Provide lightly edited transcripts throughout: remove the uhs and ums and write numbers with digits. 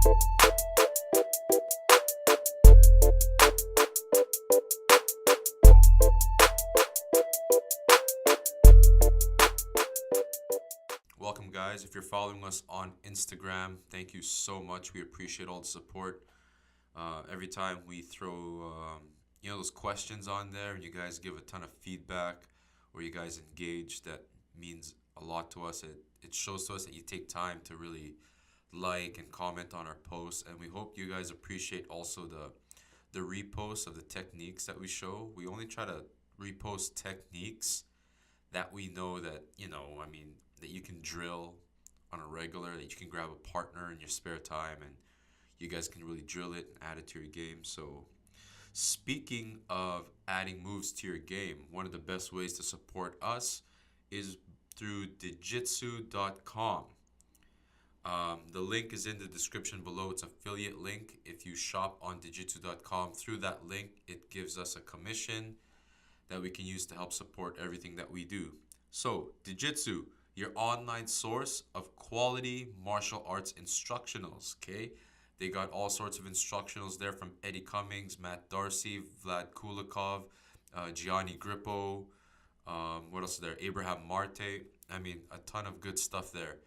Welcome, guys. If you're following us on Instagram, thank you so much. We appreciate all the support. Every time we throw, those questions on there, and you guys give a ton of feedback, or you guys engage, that means a lot to us. It shows to us that you take time to really like and comment on our posts, and we hope you guys appreciate also the reposts of the techniques that we show. We only try to repost techniques that we know that, that you can drill on a regular, that you can grab a partner in your spare time and you guys can really drill it and add it to your game. So speaking of adding moves to your game, one of the best ways to support us is through Digitsu.com. The link is in the description below. It's an affiliate link. If you shop on Digitsu.com, through that link, it gives us a commission that we can use to help support everything that we do. So, Digitsu, your online source of quality martial arts instructionals, okay? They got all sorts of instructionals there from Eddie Cummings, Matt Darcy, Vlad Kulikov, Gianni Grippo, what else is there? Abraham Marte. A ton of good stuff there.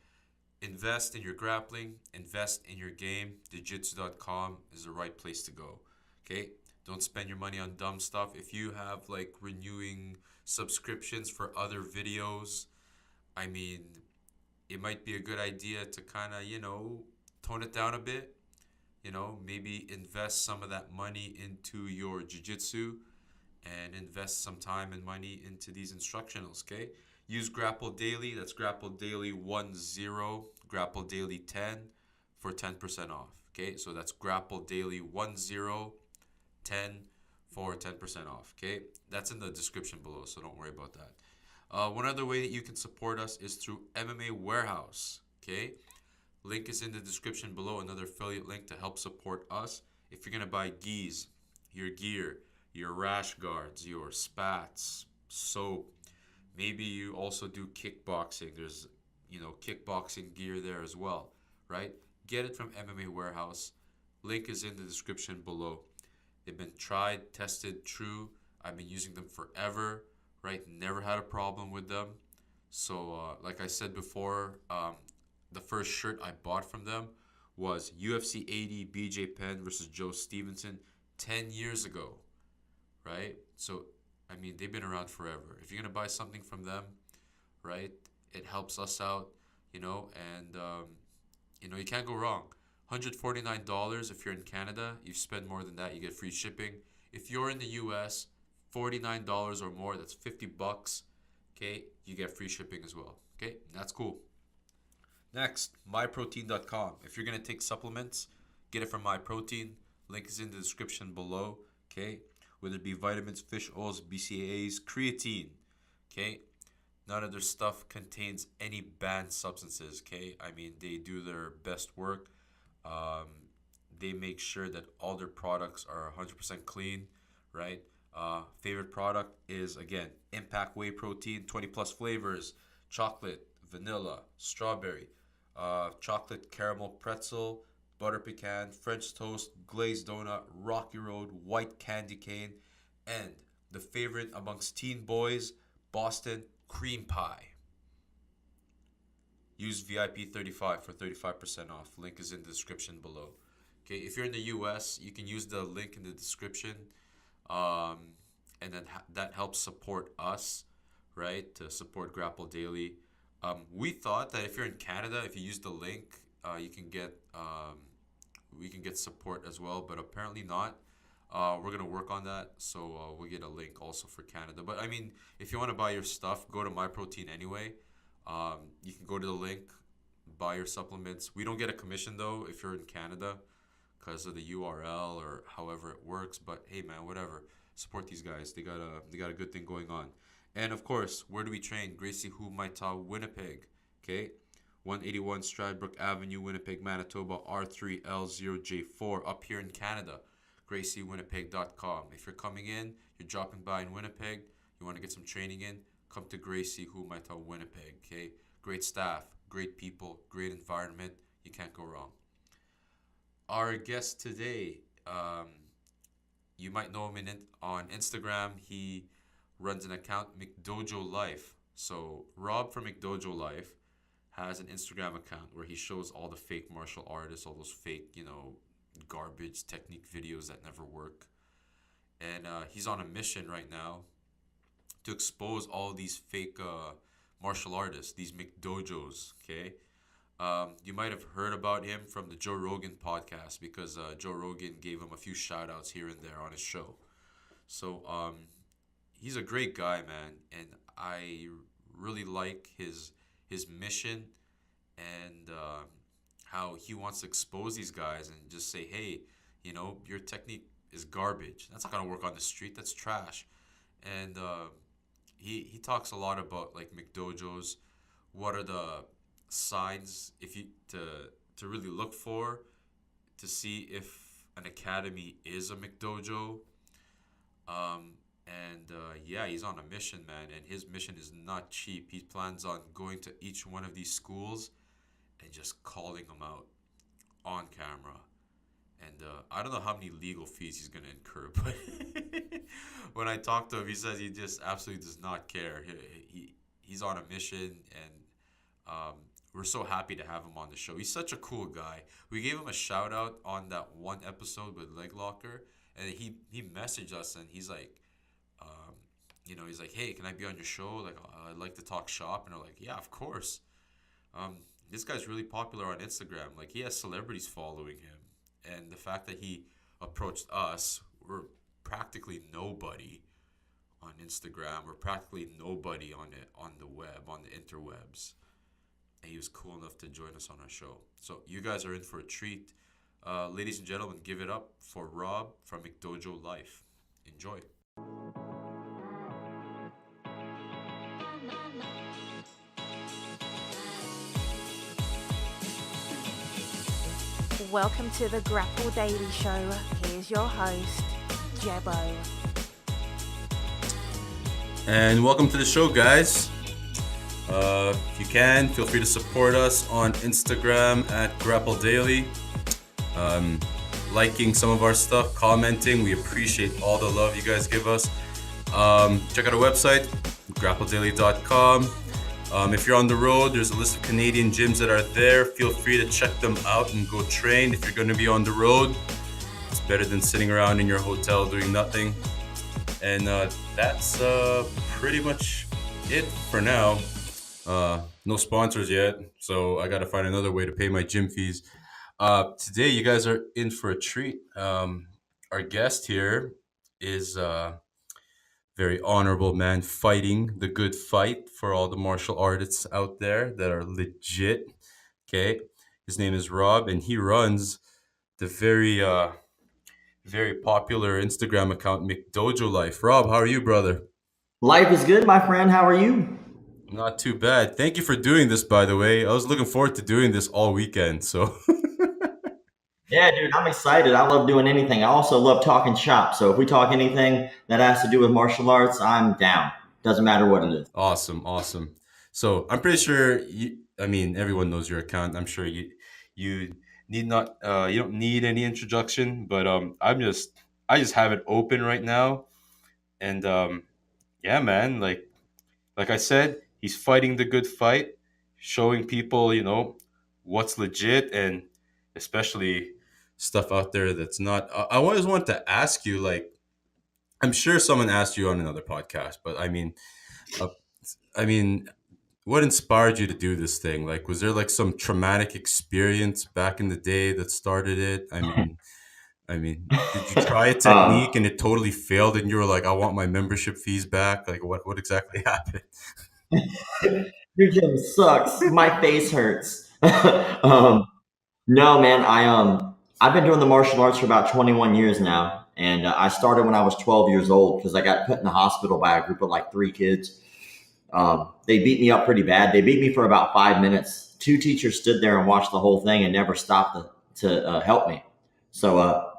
Invest in your grappling, invest in your game. Digitsu.com is the right place to go, okay? Don't spend your money on dumb stuff. If you have renewing subscriptions for other videos, it might be a good idea to kind of, tone it down a bit. Maybe invest some of that money into your jiu-jitsu and invest some time and money into these instructionals, okay? Use Grapple Daily. That's Grapple Daily 10, Grapple Daily 10 for 10% off, okay? So that's Grapple Daily 10 for 10% off, okay? That's in the description below, so don't worry about that. One other way that you can support us is through MMAWarehouse, okay? Link is in the description below, another affiliate link to help support us. If you're going to buy gis, your gear, your Rashguards, your Spats, soap, maybe you also do kickboxing. There's, kickboxing gear there as well, right? Get it from MMAWarehouse. Link is in the description below. They've been tried, tested, true. I've been using them forever, right? Never had a problem with them. So, like I said before, the first shirt I bought from them was UFC 80 BJ Penn versus Joe Stevenson 10 years ago, right? So, they've been around forever. If you're going to buy something from them, right, it helps us out, and, you can't go wrong. $149 if you're in Canada. You spend more than that, you get free shipping. If you're in the US, $49 or more, that's $50, okay? You get free shipping as well, okay? That's cool. Next, myprotein.com. If you're going to take supplements, get it from Myprotein. Link is in the description below, okay? Whether it be vitamins, fish oils, BCAAs, creatine, okay? None of their stuff contains any banned substances, okay? They do their best work. They make sure that all their products are 100% clean, right? Favorite product is, again, Impact Whey Protein, 20 plus flavors, chocolate, vanilla, strawberry, chocolate caramel pretzel, butter pecan, French toast, glazed donut, Rocky Road, white candy cane, and the favorite amongst teen boys, Boston cream pie. Use VIP35 for 35% off. Link is in the description below. Okay, if you're in the US, you can use the link in the description, and then that helps support us, right? To support Grapple Daily. We thought that if you're in Canada, if you use the link, you can get we can get support as well, but apparently not. We're gonna work on that, so we'll get a link also for Canada. But if you want to buy your stuff, go to MyProtein anyway. You can go to the link, buy your supplements. We don't get a commission though if you're in Canada because of the URL or however it works. But hey, man, whatever. Support these guys. They got a good thing going on. And of course, where do we train? Gracie, Humaita, Winnipeg. Okay, 181 Stradbrook Avenue, Winnipeg, Manitoba, R3L0J4 up here in Canada. GracieWinnipeg.com. If you're coming in, you're dropping by in Winnipeg, you want to get some training in, come to Gracie Humaita, Winnipeg. Okay, great staff, great people, great environment. You can't go wrong. our guest today, you might know him on Instagram. He runs an account, Mcdojolife. So Rob from Mcdojolife has an Instagram account where he shows all the fake martial artists, all those fake, garbage technique videos that never work. And he's on a mission right now to expose all these fake martial artists, these McDojos, okay? You might have heard about him from the Joe Rogan podcast because Joe Rogan gave him a few shout outs here and there on his show. So he's a great guy, man, and I really like his mission and how he wants to expose these guys and just say, hey, your technique is garbage. That's not gonna work on the street. That's trash. And he talks a lot about like McDojos. What are the signs if you to really look for to see if an academy is a McDojo. Yeah, he's on a mission, man, and his mission is not cheap. He plans on going to each one of these schools and just calling them out on camera. And I don't know how many legal fees he's going to incur, but when I talked to him, he says he just absolutely does not care. He's on a mission, and we're so happy to have him on the show. He's such a cool guy. We gave him a shout out on that one episode with Leglocker, and he messaged us, and he's like, he's like, hey, can I be on your show? Like, I'd like to talk shop. And I'm like, yeah, of course. This guy's really popular on Instagram. Like, he has celebrities following him. And the fact that he approached us, we're practically nobody on Instagram. We're practically nobody on the web, on the interwebs. And he was cool enough to join us on our show. So you guys are in for a treat. Ladies and gentlemen, give it up for Rob from Mcdojolife. Enjoy. Welcome to the Grapple Daily Show. Here's your host, Jebbo. And welcome to the show, guys. If you can, feel free to support us on Instagram at grappledaily. Liking some of our stuff, commenting. We appreciate all the love you guys give us. Check out our website, grappledaily.com. If you're on the road, there's a list of Canadian gyms that are there. Feel free to check them out and go train. If you're going to be on the road, it's better than sitting around in your hotel doing nothing. And that's pretty much it for now. No sponsors yet, so I got to find another way to pay my gym fees. Today, you guys are in for a treat. Our guest here is very honorable man fighting the good fight for all the martial artists out there that are legit. Okay, his name is Rob, and he runs the very popular Instagram account Mcdojolife. Rob, how are you, brother? Life is good, my friend. How are you? Not too bad. Thank you for doing this, by the way. I was looking forward to doing this all weekend. So. Yeah, dude, I'm excited. I love doing anything. I also love talking shop. So if we talk anything that has to do with martial arts, I'm down. Doesn't matter what it is. Awesome. So I'm pretty sure everyone knows your account. I'm sure you need not you don't need any introduction, but I just have it open right now, and yeah, man, like I said, he's fighting the good fight, showing people what's legit, and especially stuff out there that's not. I always want to ask you, like, I'm sure someone asked you on another podcast, but I mean, what inspired you to do this thing? Like, was there like some traumatic experience back in the day that started it? I mean, did you try a technique and it totally failed, and you were like, I want my membership fees back? Like, what exactly happened? Your gym sucks. My face hurts. No, man. I've been doing the martial arts for about 21 years now, and I started when I was 12 years old because I got put in the hospital by a group of like 3 kids. They beat me up pretty bad. They beat me for about 5 minutes. 2 teachers stood there and watched the whole thing and never stopped to help me. So,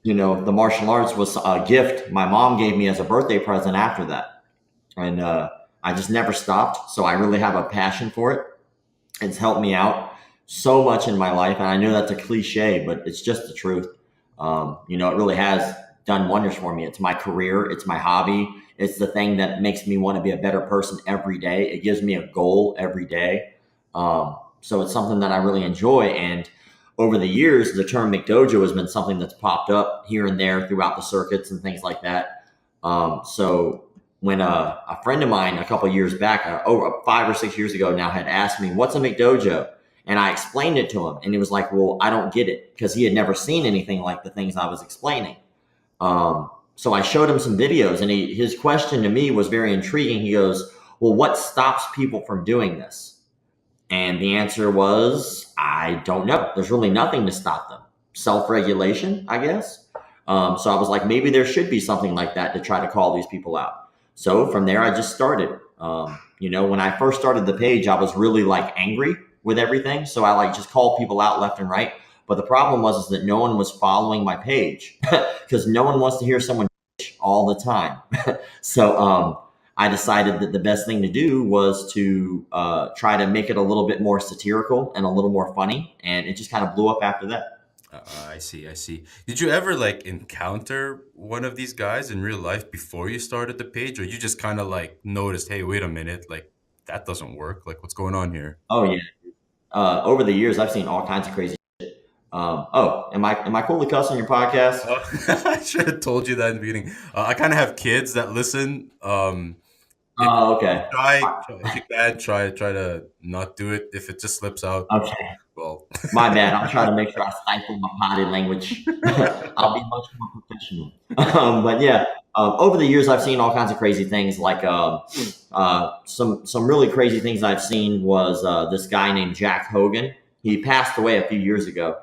the martial arts was a gift my mom gave me as a birthday present after that. And I just never stopped. So I really have a passion for it. It's helped me out. so much in my life. And I know that's a cliche, but it's just the truth. You know, it really has done wonders for me. It's my career. It's my hobby. It's the thing that makes me want to be a better person every day. It gives me a goal every day. So it's something that I really enjoy. And over the years, the term McDojo has been something that's popped up here and there throughout the circuits and things like that. So when a friend of mine a couple of years back, over 5 or 6 years ago now, had asked me, what's a McDojo? And I explained it to him. And he was like, well, I don't get it, because he had never seen anything like the things I was explaining. So I showed him some videos, and his question to me was very intriguing. He goes, well, what stops people from doing this? And the answer was, I don't know. There's really nothing to stop them. Self-regulation, I guess. So I was like, maybe there should be something like that to try to call these people out. So from there, I just started. You know, when I first started the page, I was really like angry with everything. So I like just called people out left and right. But the problem was that no one was following my page, because no one wants to hear someone all the time. So I decided that the best thing to do was to try to make it a little bit more satirical and a little more funny. And it just kind of blew up after that. I see. Did you ever like encounter one of these guys in real life before you started the page, or you just kind of like noticed, hey, wait a minute, like that doesn't work. Like, what's going on here? Oh yeah. Over the years, I've seen all kinds of crazy shit. Am I cool to cuss on your podcast? I should have told you that in the beginning. I kind of have kids that listen. Okay. If you can, try to not do it. If it just slips out, Okay. well, My bad. I'm trying to make sure I stifle my body language. I'll be much more professional. But yeah, over the years, I've seen all kinds of crazy things. Like some really crazy things I've seen was this guy named Jack Hogan. He passed away a few years ago.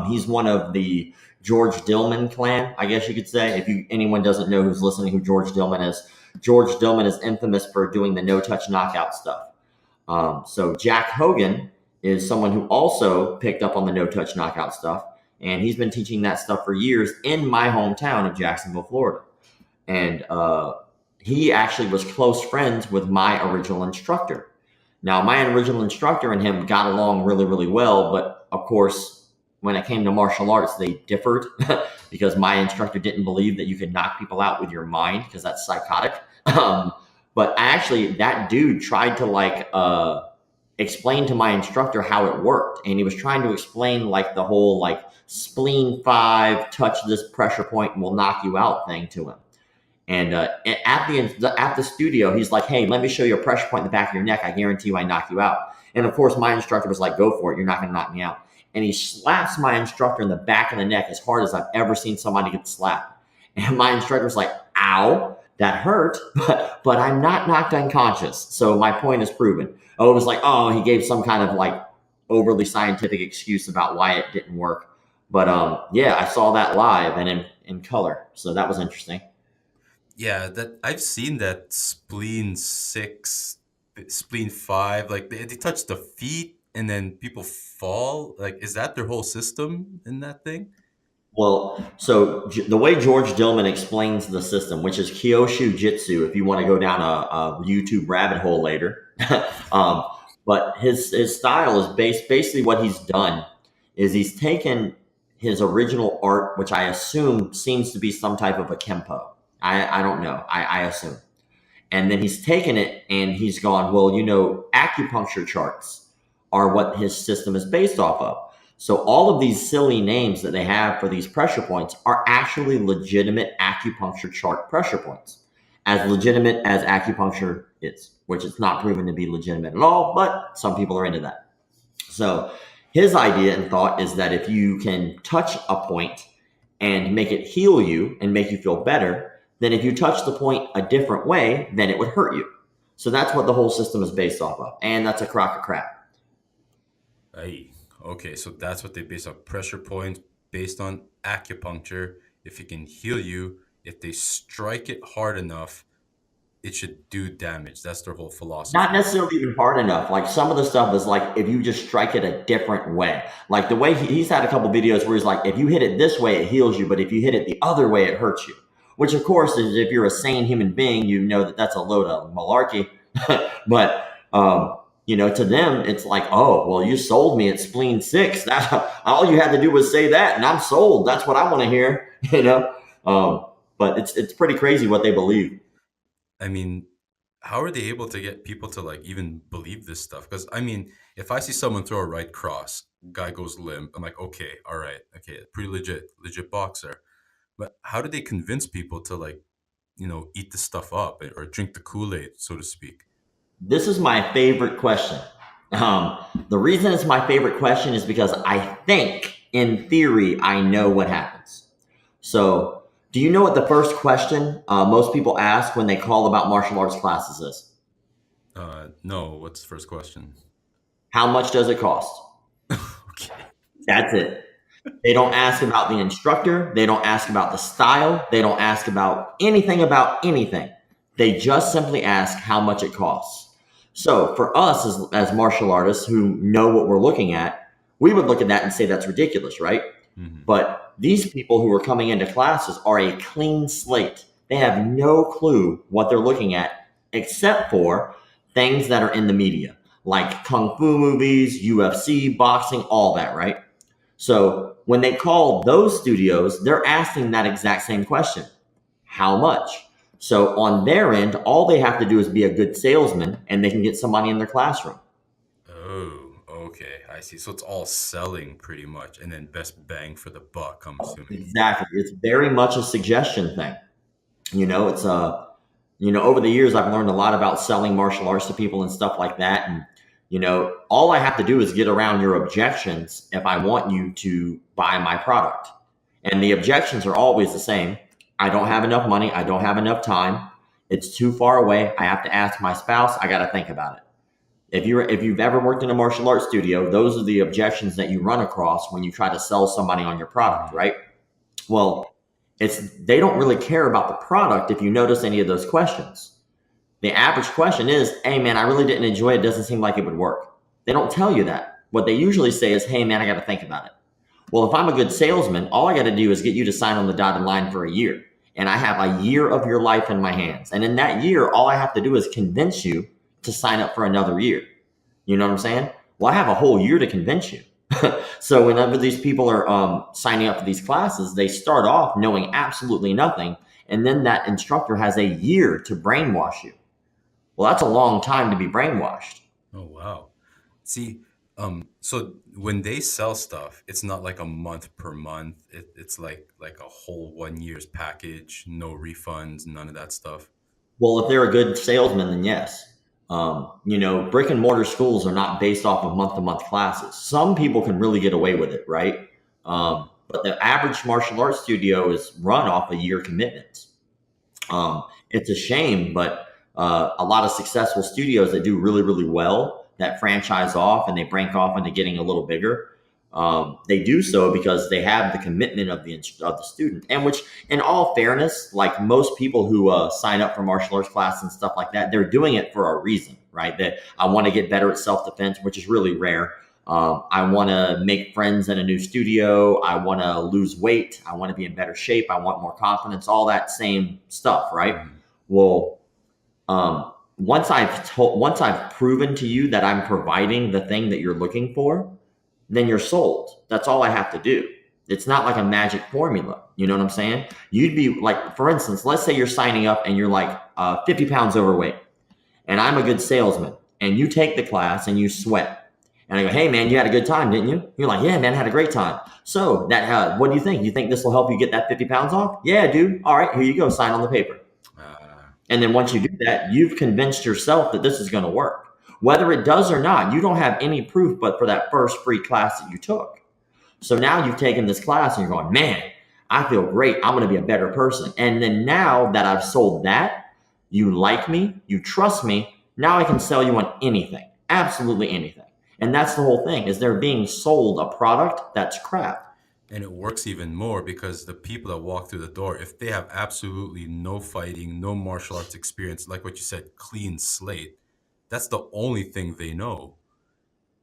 He's one of the George Dillman clan, I guess you could say. If anyone doesn't know who's listening who George Dillman is, George Dillman is infamous for doing the no-touch knockout stuff. So Jack Hogan is someone who also picked up on the no-touch knockout stuff, and he's been teaching that stuff for years in my hometown of Jacksonville, Florida. And he actually was close friends with my original instructor. Now, my original instructor and him got along really, really well, but of course, when it came to martial arts, they differed because my instructor didn't believe that you could knock people out with your mind, because that's psychotic. But actually, that dude tried to explain to my instructor how it worked. And he was trying to explain like the whole like spleen 5, touch this pressure point and we'll knock you out thing to him. And at the studio, he's like, hey, let me show you a pressure point in the back of your neck. I guarantee you I knock you out. And of course, my instructor was like, go for it. You're not going to knock me out. And he slaps my instructor in the back of the neck as hard as I've ever seen somebody get slapped. And my instructor was like, ow, that hurt, but I'm not knocked unconscious. So my point is proven. Oh, it was like, he gave some kind of like overly scientific excuse about why it didn't work. But yeah, I saw that live and in color. So that was interesting. Yeah, that I've seen that spleen 6, spleen 5, like they touch the feet and then people fall. Like, is that their whole system in that thing? Well, so the way George Dillman explains the system, which is Kyoshi Jitsu, if you want to go down a YouTube rabbit hole later, but his style is basically what he's done is he's taken his original art, which I assume seems to be some type of a Kempo. I don't know. I assume. And then he's taken it and he's gone, well, acupuncture charts are what his system is based off of. So all of these silly names that they have for these pressure points are actually legitimate acupuncture chart pressure points, as legitimate as acupuncture is, which is not proven to be legitimate at all, but some people are into that. So his idea and thought is that if you can touch a point and make it heal you and make you feel better, then if you touch the point a different way, then it would hurt you. So that's what the whole system is based off of. And that's a crock of crap. Hey. Okay, so that's what they base on, pressure points based on acupuncture. If it can heal you, if they strike it hard enough, it should do damage. That's their whole philosophy. Not necessarily even hard enough. Like some of the stuff is like if you just strike it a different way. Like the way he's had a couple videos where he's like, if you hit it this way, it heals you, but if you hit it the other way, it hurts you. Which of course is, if you're a sane human being, you know that that's a load of malarkey. But To them, it's like, oh, well, you sold me at spleen 6. That all you had to do was say that, and I'm sold. That's what I want to hear, But it's pretty crazy what they believe. I mean, how are they able to get people to like even believe this stuff? Because I mean, if I see someone throw a right cross, guy goes limp, I'm like, okay, all right, okay, pretty legit boxer. But how do they convince people to like, eat the stuff up or drink the Kool-Aid, so to speak? This is my favorite question. The reason it's my favorite question is because I think, in theory, I know what happens. So, do you know what the first question most people ask when they call about martial arts classes is? No, what's the first question? How much does it cost? Okay. That's it. They don't ask about the instructor. They don't ask about the style. They don't ask about anything. They just simply ask how much it costs. So for us as martial artists who know what we're looking at, we would look at that and say that's ridiculous, right? Mm-hmm. But these people who are coming into classes are a clean slate. They have no clue what they're looking at except for things that are in the media, like kung fu movies, UFC, boxing, all that, right? So when they call those studios, they're asking that exact same question. How much? So on their end, all they have to do is be a good salesman and they can get somebody in their classroom. Oh, okay, I see. So it's all selling pretty much, and then best bang for the buck, I'm assuming. Exactly. It's very much a suggestion thing. It's over the years, I've learned a lot about selling martial arts to people and stuff like that. And all I have to do is get around your objections if I want you to buy my product. And the objections are always the same. I don't have enough money. I don't have enough time. It's too far away. I have to ask my spouse. I got to think about it. If you've ever worked in a martial arts studio, those are the objections that you run across when you try to sell somebody on your product, right? Well, they don't really care about the product if you notice any of those questions. The average question is, hey, man, I really didn't enjoy it. It doesn't seem like it would work. They don't tell you that. What they usually say is, hey, man, I got to think about it. Well, if I'm a good salesman, all I got to do is get you to sign on the dotted line for a year. And I have a year of your life in my hands. And in that year, all I have to do is convince you to sign up for another year. You know what I'm saying? Well, I have a whole year to convince you. So whenever these people are signing up for these classes, they start off knowing absolutely nothing. And then that instructor has a year to brainwash you. Well, that's a long time to be brainwashed. Oh, wow. See, so when they sell stuff, it's not like a month per month. It's like a whole 1 year's package, no refunds, none of that stuff. Well, if they're a good salesman, then yes. Brick and mortar schools are not based off of month-to-month classes. Some people can really get away with it, right? But the average martial arts studio is run off a year commitments. It's a shame, but a lot of successful studios that do really, really well, that franchise off and they branch off into getting a little bigger, they do so because they have the commitment of the student. And which, in all fairness, like most people who sign up for martial arts class and stuff like that, they're doing it for a reason, right? That I want to get better at self-defense, which is really rare. I want to make friends in a new studio. I want to lose weight. I want to be in better shape. I want more confidence, all that same stuff, right? Mhm. Well, once I've proven to you that I'm providing the thing that you're looking for, then you're sold. That's all I have to do. It's not like a magic formula. You know what I'm saying? You'd be like, for instance, let's say you're signing up and you're like 50 pounds overweight, and I'm a good salesman, and you take the class and you sweat. And I go, hey, man, you had a good time, didn't you? You're like, yeah, man, I had a great time. So what do you think? You think this will help you get that 50 pounds off? Yeah, dude. All right, here you go. Sign on the paper. And then once you do that, you've convinced yourself that this is going to work. Whether it does or not, you don't have any proof but for that first free class that you took. So now you've taken this class and you're going, man, I feel great. I'm going to be a better person. And then now that I've sold that, you like me, you trust me, now I can sell you on anything, absolutely anything. And that's the whole thing, is they're being sold a product that's crap. And it works even more because the people that walk through the door, if they have absolutely no fighting, no martial arts experience, like what you said, clean slate, that's the only thing they know.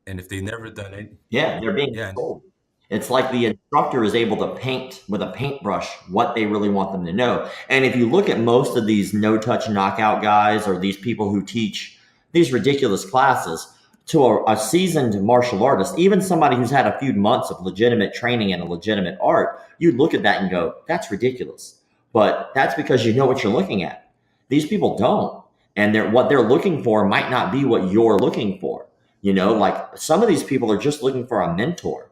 And if they never done it, Yeah, they're being sold. It's like the instructor is able to paint with a paintbrush what they really want them to know. And if you look at most of these no-touch knockout guys or these people who teach these ridiculous classes, to a seasoned martial artist, even somebody who's had a few months of legitimate training in a legitimate art, you'd look at that and go, that's ridiculous. But that's because you know what you're looking at. These people don't. And what they're looking for might not be what you're looking for. You know, like some of these people are just looking for a mentor.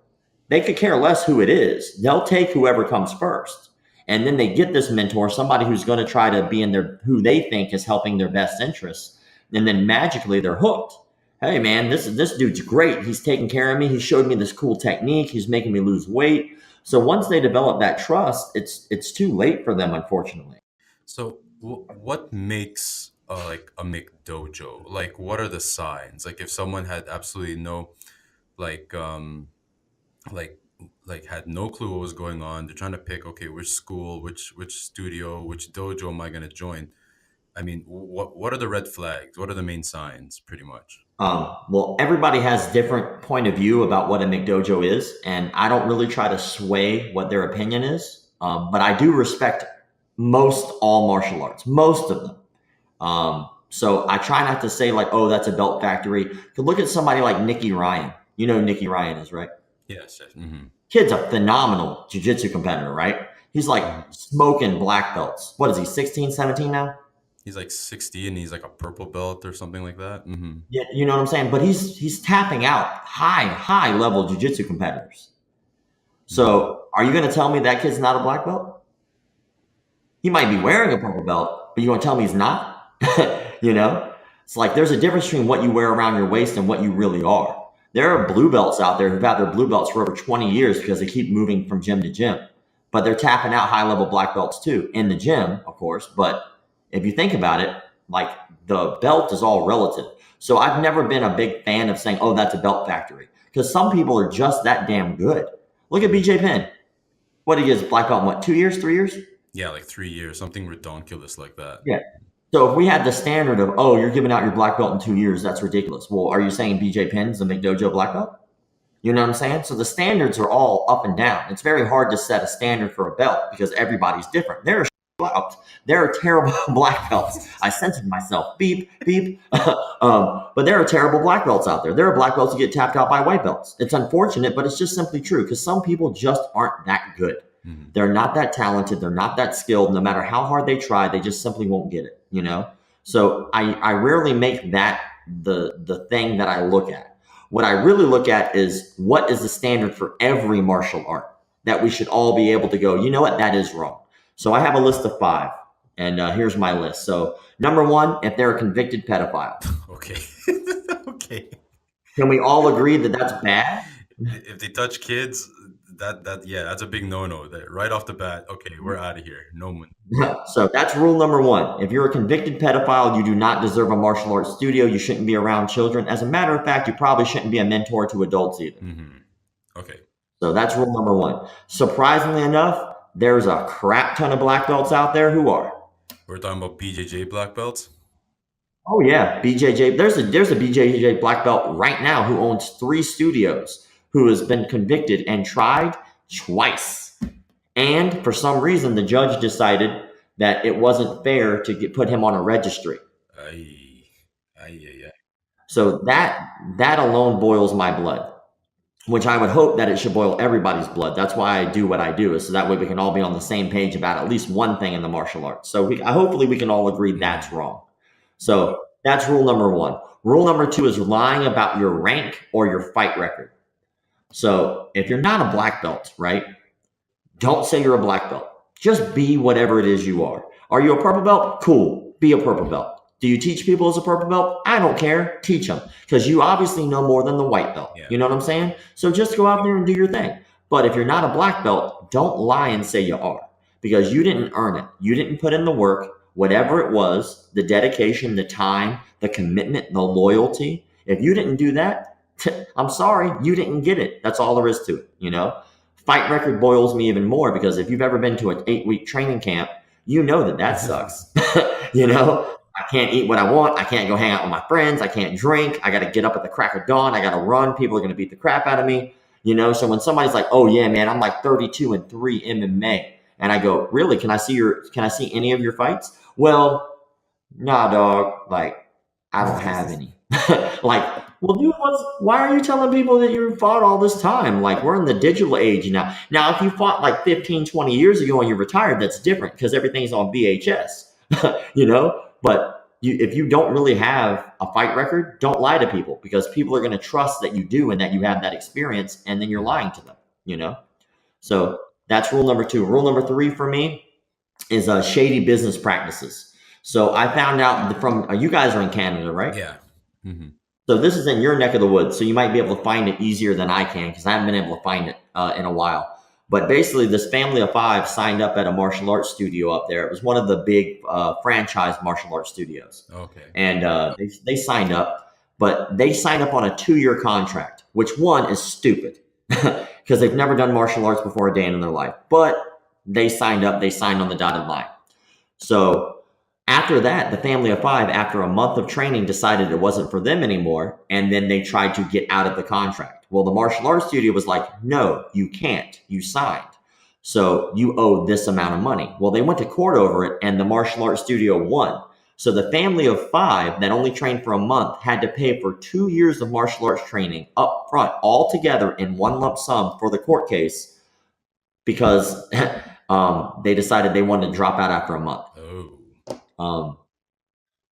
They could care less who it is. They'll take whoever comes first. And then they get this mentor, somebody who's going to try to be in who they think is helping their best interests. And then magically they're hooked. Hey man, this dude's great. He's taking care of me. He showed me this cool technique. He's making me lose weight. So once they develop that trust, it's too late for them, unfortunately. So what makes like a McDojo? Like, what are the signs? Like, if someone had absolutely no, like, like had no clue what was going on, they're trying to pick, okay, which school, which studio, which dojo am I going to join? I mean, what are the red flags? What are the main signs, pretty much? Well, everybody has different point of view about what a McDojo is, and I don't really try to sway what their opinion is. But I do respect most all martial arts, most of them. So I try not to say like, oh, that's a belt factory. To look at somebody like Nicky Ryan. You know who Nicky Ryan is, right? Yes. Mm-hmm. Kid's a phenomenal jiu-jitsu competitor, right? He's like smoking black belts. What is he, 16, 17 now? He's like 60 and he's like a purple belt or something like that. Mm-hmm. Yeah, you know what I'm saying? But he's tapping out high level jiu-jitsu competitors. So are you going to tell me that kid's not a black belt? He might be wearing a purple belt, but you going to tell me he's not? You know? It's like there's a difference between what you wear around your waist and what you really are. There are blue belts out there who've had their blue belts for over 20 years because they keep moving from gym to gym. But they're tapping out high-level black belts too, in the gym, of course. But if you think about it, like the belt is all relative. So I've never been a big fan of saying, oh, that's a belt factory. Because some people are just that damn good. Look at BJ Penn. What he is, black belt in what, 2 years, 3 years? Yeah, like 3 years, something redonkulous like that. Yeah. So if we had the standard of, oh, you're giving out your black belt in 2 years, that's ridiculous. Well, are you saying BJ Penn's the McDojo black belt? You know what I'm saying? So the standards are all up and down. It's very hard to set a standard for a belt because everybody's different. There are terrible black belts. I censored myself. Beep, beep. But there are terrible black belts out there. There are black belts who get tapped out by white belts. It's unfortunate, but it's just simply true because some people just aren't that good. Mm-hmm. They're not that talented. They're not that skilled. No matter how hard they try, they just simply won't get it, you know? So I rarely make that the thing that I look at. What I really look at is what is the standard for every martial art that we should all be able to go, you know what, that is wrong. So I have a list of 5, and here's my list. So number 1, if they're a convicted pedophile. Okay. Okay. Can we all agree that that's bad? If they touch kids, that's a big no-no. Right off the bat, okay, we're out of here. No one. So that's rule number 1. If you're a convicted pedophile, you do not deserve a martial arts studio. You shouldn't be around children. As a matter of fact, you probably shouldn't be a mentor to adults either. Mm-hmm. Okay. So that's rule number 1. Surprisingly enough, there's a crap ton of black belts out there who are. We're talking about BJJ black belts? Oh yeah, BJJ. There's a BJJ black belt right now who owns 3 studios, who has been convicted and tried twice. And for some reason, the judge decided that it wasn't fair to put him on a registry. So that alone boils my blood, which I would hope that it should boil everybody's blood. That's why I do what I do, is so that way we can all be on the same page about at least one thing in the martial arts. So hopefully we can all agree that's wrong. So that's rule number 1. Rule number 2 is lying about your rank or your fight record. So if you're not a black belt, right, don't say you're a black belt. Just be whatever it is you are. Are you a purple belt? Cool. Be a purple belt. Do you teach people as a purple belt? I don't care. Teach them. Because you obviously know more than the white belt. Yeah. You know what I'm saying? So just go out there and do your thing. But if you're not a black belt, don't lie and say you are. Because you didn't earn it. You didn't put in the work, whatever it was, the dedication, the time, the commitment, the loyalty. If you didn't do that, I'm sorry, you didn't get it. That's all there is to it, you know? Fight record boils me even more because if you've ever been to an 8-week training camp, you know that sucks. You know? I can't eat what I want. I can't go hang out with my friends. I can't drink. I got to get up at the crack of dawn. I got to run. People are going to beat the crap out of me. You know? So when somebody's like, oh yeah, man, I'm like 32-3 MMA. And I go, really? Can I see any of your fights? Well, nah, dog. Like, I don't have any. Like, well, dude, why are you telling people that you fought all this time? Like, we're in the digital age now. Now, if you fought like 15, 20 years ago and you're retired, that's different because everything's on VHS, But if you don't really have a fight record, don't lie to people because people are going to trust that you do and that you have that experience, and then you're lying to them. So that's rule number 2. Rule number 3 for me is shady business practices. So I found out from you guys are in Canada, right? Yeah. Mm-hmm. So this is in your neck of the woods. So you might be able to find it easier than I can because I haven't been able to find it in a while. But basically, this family of 5 signed up at a martial arts studio up there. It was one of the big franchise martial arts studios. Okay. And they signed up, but they signed up on a 2-year contract, which one is stupid because they've never done martial arts before a day in their life. But they signed up. They signed on the dotted line. So after that, the family of 5, after a month of training, decided it wasn't for them anymore. And then they tried to get out of the contract. Well, the martial arts studio was like, no, you can't. You signed. So you owe this amount of money. Well, they went to court over it and the martial arts studio won. So the family of 5 that only trained for a month had to pay for 2 years of martial arts training up front, all together in one lump sum for the court case because they decided they wanted to drop out after a month.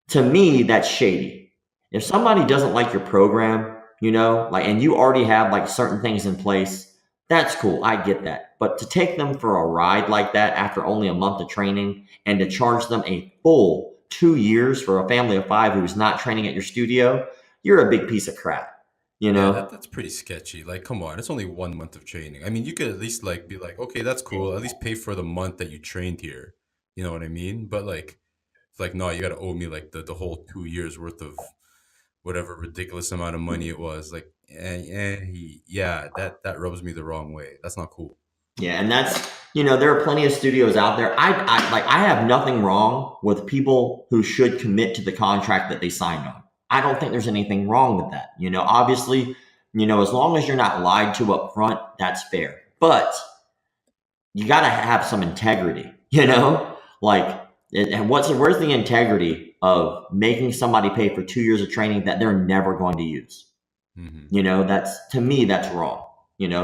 To me, that's shady. If somebody doesn't like your program, and you already have like certain things in place, that's cool. I get that. But to take them for a ride like that after only a month of training and to charge them a full 2 years for a family of 5 who's not training at your studio, you're a big piece of crap. Yeah, that's pretty sketchy. Like, come on, it's only 1 month of training. I mean, you could at least like be like, okay, that's cool. At least pay for the month that you trained here. You know what I mean? But like, it's like, no, you got to owe me like the whole 2 years worth of whatever ridiculous amount of money it was. Like, yeah, that rubs me the wrong way. That's not cool. Yeah, and that's there are plenty of studios out there. I have nothing wrong with people who should commit to the contract that they signed on. I don't think there's anything wrong with that. Obviously, as long as you're not lied to up front, that's fair. But you got to have some integrity. Like, and where's the integrity of making somebody pay for 2 years of training that they're never going to use? Mm-hmm. To me, that's wrong.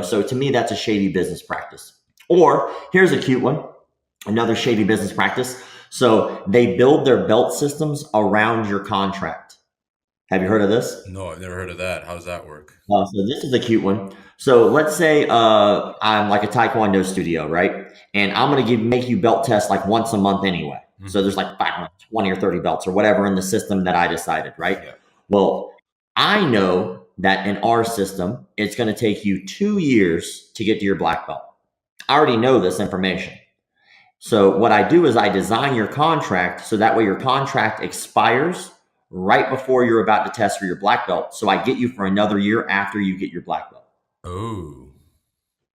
So to me, that's a shady business practice. Or here's a cute one, another shady business practice. So they build their belt systems around your contract. Have you heard of this? No, I've never heard of that. How does that work? So this is a cute one. So let's say I'm like a Taekwondo studio, right? And I'm going to make you belt tests like once a month anyway. Mm-hmm. So there's like 20 or 30 belts or whatever in the system that I decided, right? Yeah. Well, I know that in our system, it's going to take you 2 years to get to your black belt. I already know this information. So what I do is I design your contract so that way your contract expires right before you're about to test for your black belt. So I get you for another year after you get your black belt. Oh.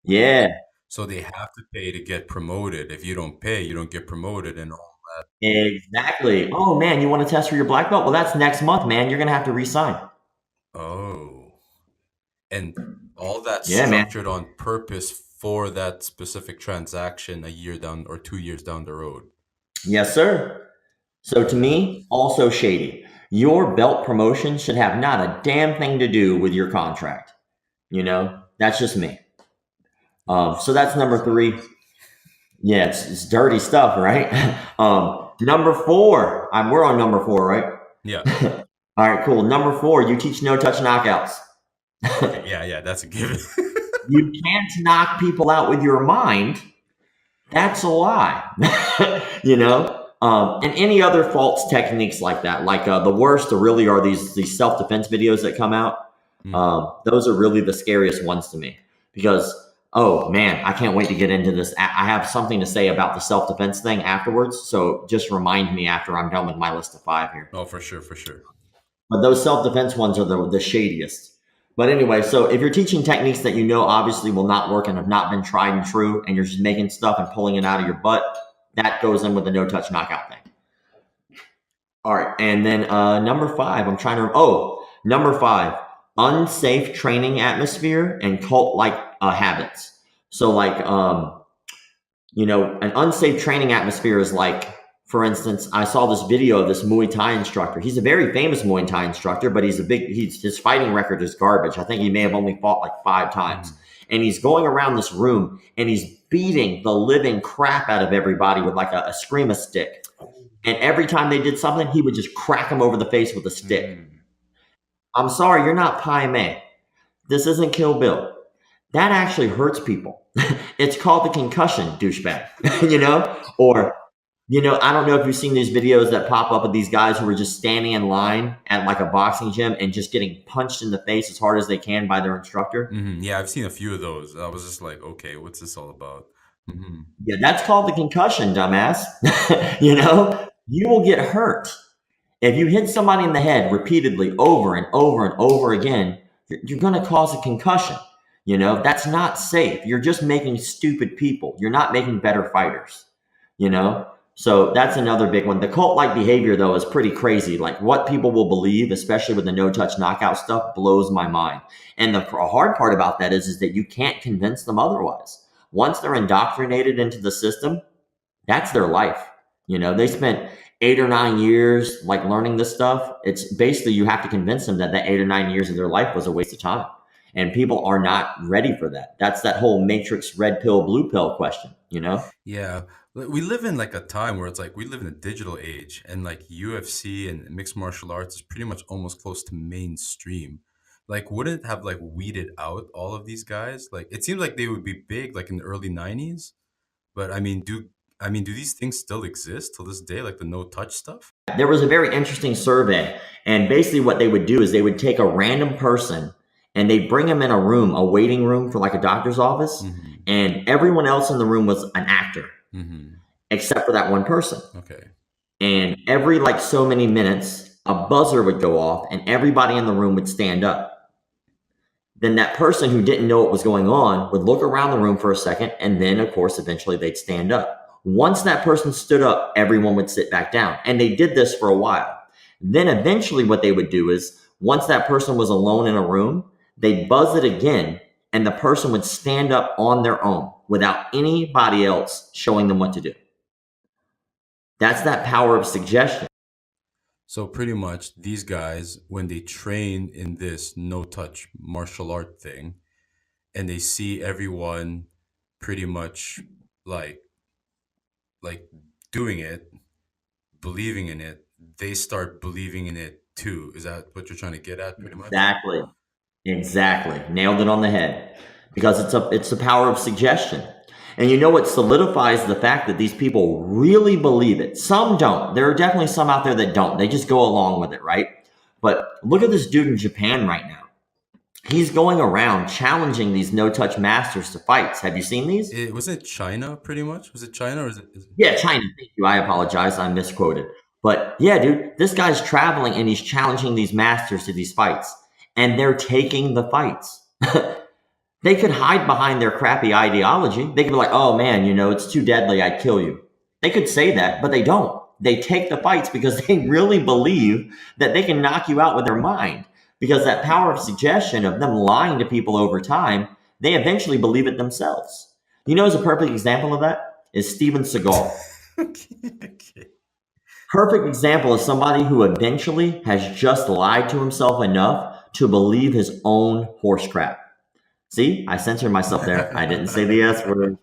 Yeah. So they have to pay to get promoted. If you don't pay, you don't get promoted and all that. Exactly. Oh, man, you want to test for your black belt? Well, that's next month, man. You're going to have to re-sign. Oh. And all that's structured on purpose for that specific transaction a year down or 2 years down the road. Yes, sir. So to me, also shady. Your belt promotion should have not a damn thing to do with your contract. That's just me. So that's number 3. Yeah, it's dirty stuff, right? Number 4. We're on number 4, right? Yeah. All right, cool. Number 4, you teach no-touch knockouts. Yeah, that's a given. You can't knock people out with your mind. That's a lie. And any other false techniques like that. Like the worst really are these self-defense videos that come out. Those are really the scariest ones to me because, oh man, I can't wait to get into this. I have something to say about the self-defense thing afterwards. So just remind me after I'm done with my list of 5 here. Oh, for sure. But those self-defense ones are the shadiest. But anyway, so if you're teaching techniques that obviously will not work and have not been tried and true, and you're just making stuff and pulling it out of your butt, that goes in with the no-touch knockout thing. All right, and then number 5, number 5, unsafe training atmosphere and cult-like habits. So like, an unsafe training atmosphere is like, For instance, I saw this video of this Muay Thai instructor. He's a very famous Muay Thai instructor, but his fighting record is garbage. I think he may have only fought like 5 times. And he's going around this room and he's beating the living crap out of everybody with like a screamer stick. And every time they did something, he would just crack them over the face with a stick. I'm sorry, you're not Pai Mei. This isn't Kill Bill. That actually hurts people. It's called the concussion, douchebag. Or I don't know if you've seen these videos that pop up of these guys who are just standing in line at like a boxing gym and just getting punched in the face as hard as they can by their instructor. Yeah, I've seen a few of those. I was just like, okay, what's this all about? Yeah, that's called the concussion, dumbass. You will get hurt. If you hit somebody in the head repeatedly over and over and over again, you're going to cause a concussion. That's not safe. You're just making stupid people. You're not making better fighters. So that's another big one. The cult-like behavior, though, is pretty crazy. Like what people will believe, especially with the no-touch knockout stuff, blows my mind. And the hard part about that is that you can't convince them otherwise. Once they're indoctrinated into the system, that's their life. They spent 8 or 9 years like learning this stuff. It's basically you have to convince them that 8 or 9 years of their life was a waste of time. And people are not ready for that. That's that whole matrix red pill, blue pill question, Yeah. We live in like a time where it's like we live in a digital age, and like UFC and mixed martial arts is pretty much almost close to mainstream. Like, wouldn't it have like weeded out all of these guys? Like, it seems like they would be big like in the early 90s, but do these things still exist till this day, like the no touch stuff? There was a very interesting survey, and basically what they would do is they would take a random person and they'd bring them in a room, a waiting room for like a doctor's office, and everyone else in the room was an actor, except for that one person. Okay. And every like so many minutes, a buzzer would go off and everybody in the room would stand up. Then that person who didn't know what was going on would look around the room for a second, and then of course eventually they'd stand up. Once that person stood up, everyone would sit back down. And they did this for a while. Then eventually what they would do is once that person was alone in a room, they'd buzz it again and the person would stand up on their own without anybody else showing them what to do. That's that power of suggestion. So pretty much these guys, when they train in this no-touch martial art thing, and they see everyone pretty much like doing it, believing in it, they start believing in it too. Is that what you're trying to get at pretty much? Exactly. Nailed it on the head. Because it's the power of suggestion. And what solidifies the fact that these people really believe it. Some don't. There are definitely some out there that don't. They just go along with it, right? But look at this dude in Japan right now. He's going around challenging these no-touch masters to fights. Have you seen these? Was it China pretty much? Was it China or is it? Yeah, China. Thank you. I apologize. I misquoted. But yeah, dude, this guy's traveling and he's challenging these masters to these fights. And they're taking the fights. They could hide behind their crappy ideology. They could be like, oh man, it's too deadly, I'd kill you. They could say that, but they don't. They take the fights because they really believe that they can knock you out with their mind. Because that power of suggestion of them lying to people over time, they eventually believe it themselves. Who's a perfect example of that? Is Steven Seagal. Okay. Perfect example of somebody who eventually has just lied to himself enough to believe his own horse crap. See, I censored myself there. I didn't say the S word.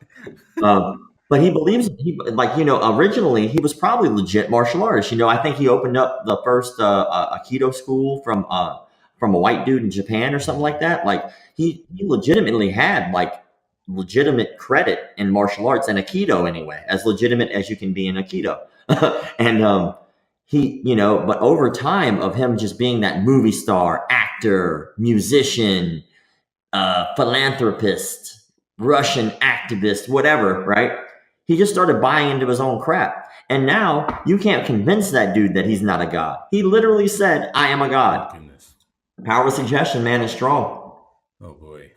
But he believes, originally he was probably legit martial artist. I think he opened up the first Aikido school from a white dude in Japan or something like that. Like he legitimately had legitimate credit in martial arts and Aikido anyway, as legitimate as you can be in Aikido. And but over time of him just being that movie star, actor, musician, philanthropist, Russian activist, whatever, right? He just started buying into his own crap. And now you can't convince that dude that he's not a god. He literally said, I am a god. Goodness. Power of suggestion, man, is strong. Oh boy.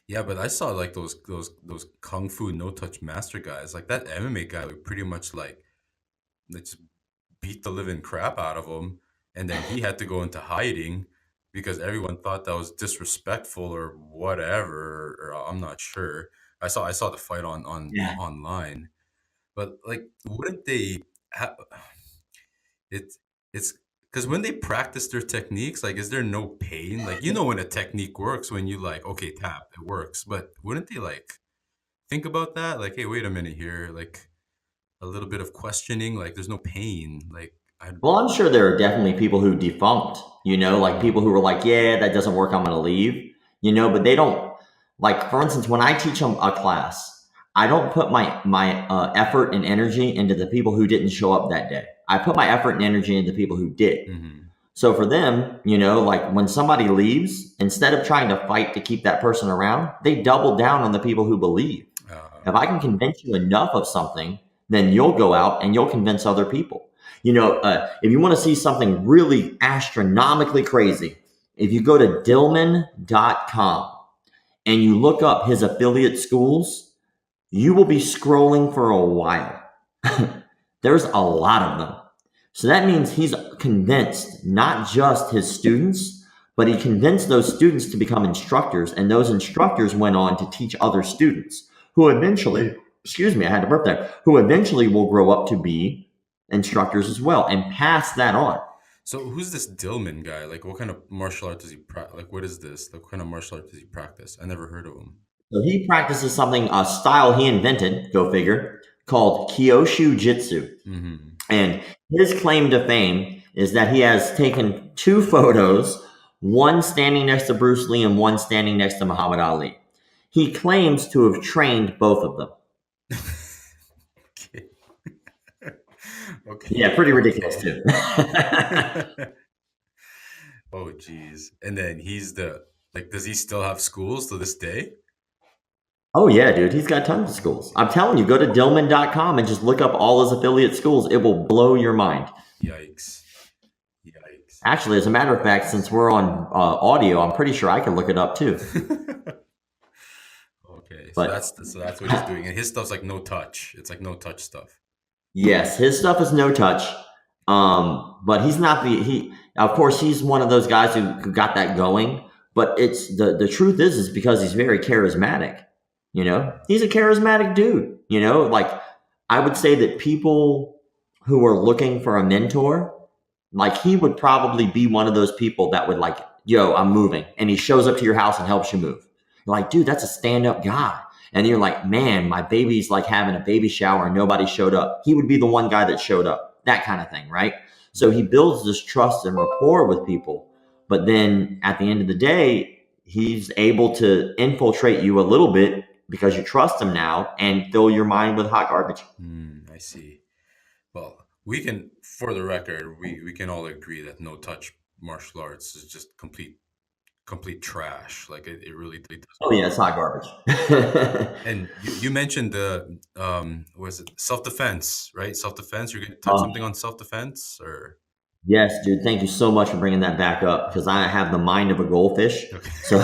Yeah, but I saw like those kung fu no touch master guys, like that MMA guy would pretty much like they just beat the living crap out of him, and then he had to go into hiding because everyone thought that was disrespectful or whatever, or I'm not sure. I saw the fight on Yeah. online, But like, wouldn't they? It's it's because when they practice their techniques, like, is there no pain? Like, when a technique works when you like, okay, tap, it works. But wouldn't they like think about that? Like, hey, wait a minute here. Like a little bit of questioning. Like, there's no pain. Like, I. Well, I'm sure there are definitely people who defunct, like Mm, people who were like, yeah, that doesn't work, I'm going to leave, but they don't, like, for instance, when I teach them a class, I don't put my effort and energy into the people who didn't show up that day. I put my effort and energy into the people who did. mhm. So for them, like when somebody leaves, instead of trying to fight to keep that person around, they double down on the people who believe. If I can convince you enough of something, then you'll go out and you'll convince other people. If you want to see something really astronomically crazy, if you go to Dillman.com and you look up his affiliate schools, you will be scrolling for a while. There's a lot of them. So that means he's convinced not just his students, but he convinced those students to become instructors, and those instructors went on to teach other students who eventually, excuse me, I had to burp there, who eventually will grow up to be instructors as well and pass that on. So who's this Dillman guy? Like, what kind of martial art does he like? What is this? Like, what kind of martial art does he practice? I never heard of him. So he practices something, a style he invented, go figure, called Kyoshi Jitsu. Mm-hmm. And his claim to fame is that he has taken 2 photos, one standing next to Bruce Lee and one standing next to Muhammad Ali. He claims to have trained both of them. Okay. Okay. Yeah, pretty ridiculous too. Oh, geez. And then he's does he still have schools to this day? Oh yeah, dude, he's got tons of schools. I'm telling you, go to Dillman.com and just look up all his affiliate schools. It will blow your mind. Yikes. Yikes. Actually, as a matter of fact, since we're on audio, I'm pretty sure I can look it up too. Okay, But so that's what he's doing, and his stuff's like no touch. It's like no touch stuff. yes, his stuff is no touch. But he's not of course he's one of those guys who got that going, but it's the truth is because he's very charismatic. He's a charismatic dude, like I would say that people who are looking for a mentor, like he would probably be one of those people that would like, yo, I'm moving. And he shows up to your house and helps you move. You're like, dude, that's a stand-up guy. And you're like, man, my baby's like having a baby shower and nobody showed up. He would be the one guy that showed up, that kind of thing, right? So he builds this trust and rapport with people. But then at the end of the day, he's able to infiltrate you a little bit because you trust him now and fill your mind with hot garbage. I see. Well, we can, for the record, we can all agree that no touch martial arts is just complete trash. Like it really does. Oh yeah, it's hot garbage. And you mentioned the was it self-defense, right? Self-defense. You're going to touch something on self-defense, or? Yes, dude. Thank you so much for bringing that back up because I have the mind of a goldfish. Okay. So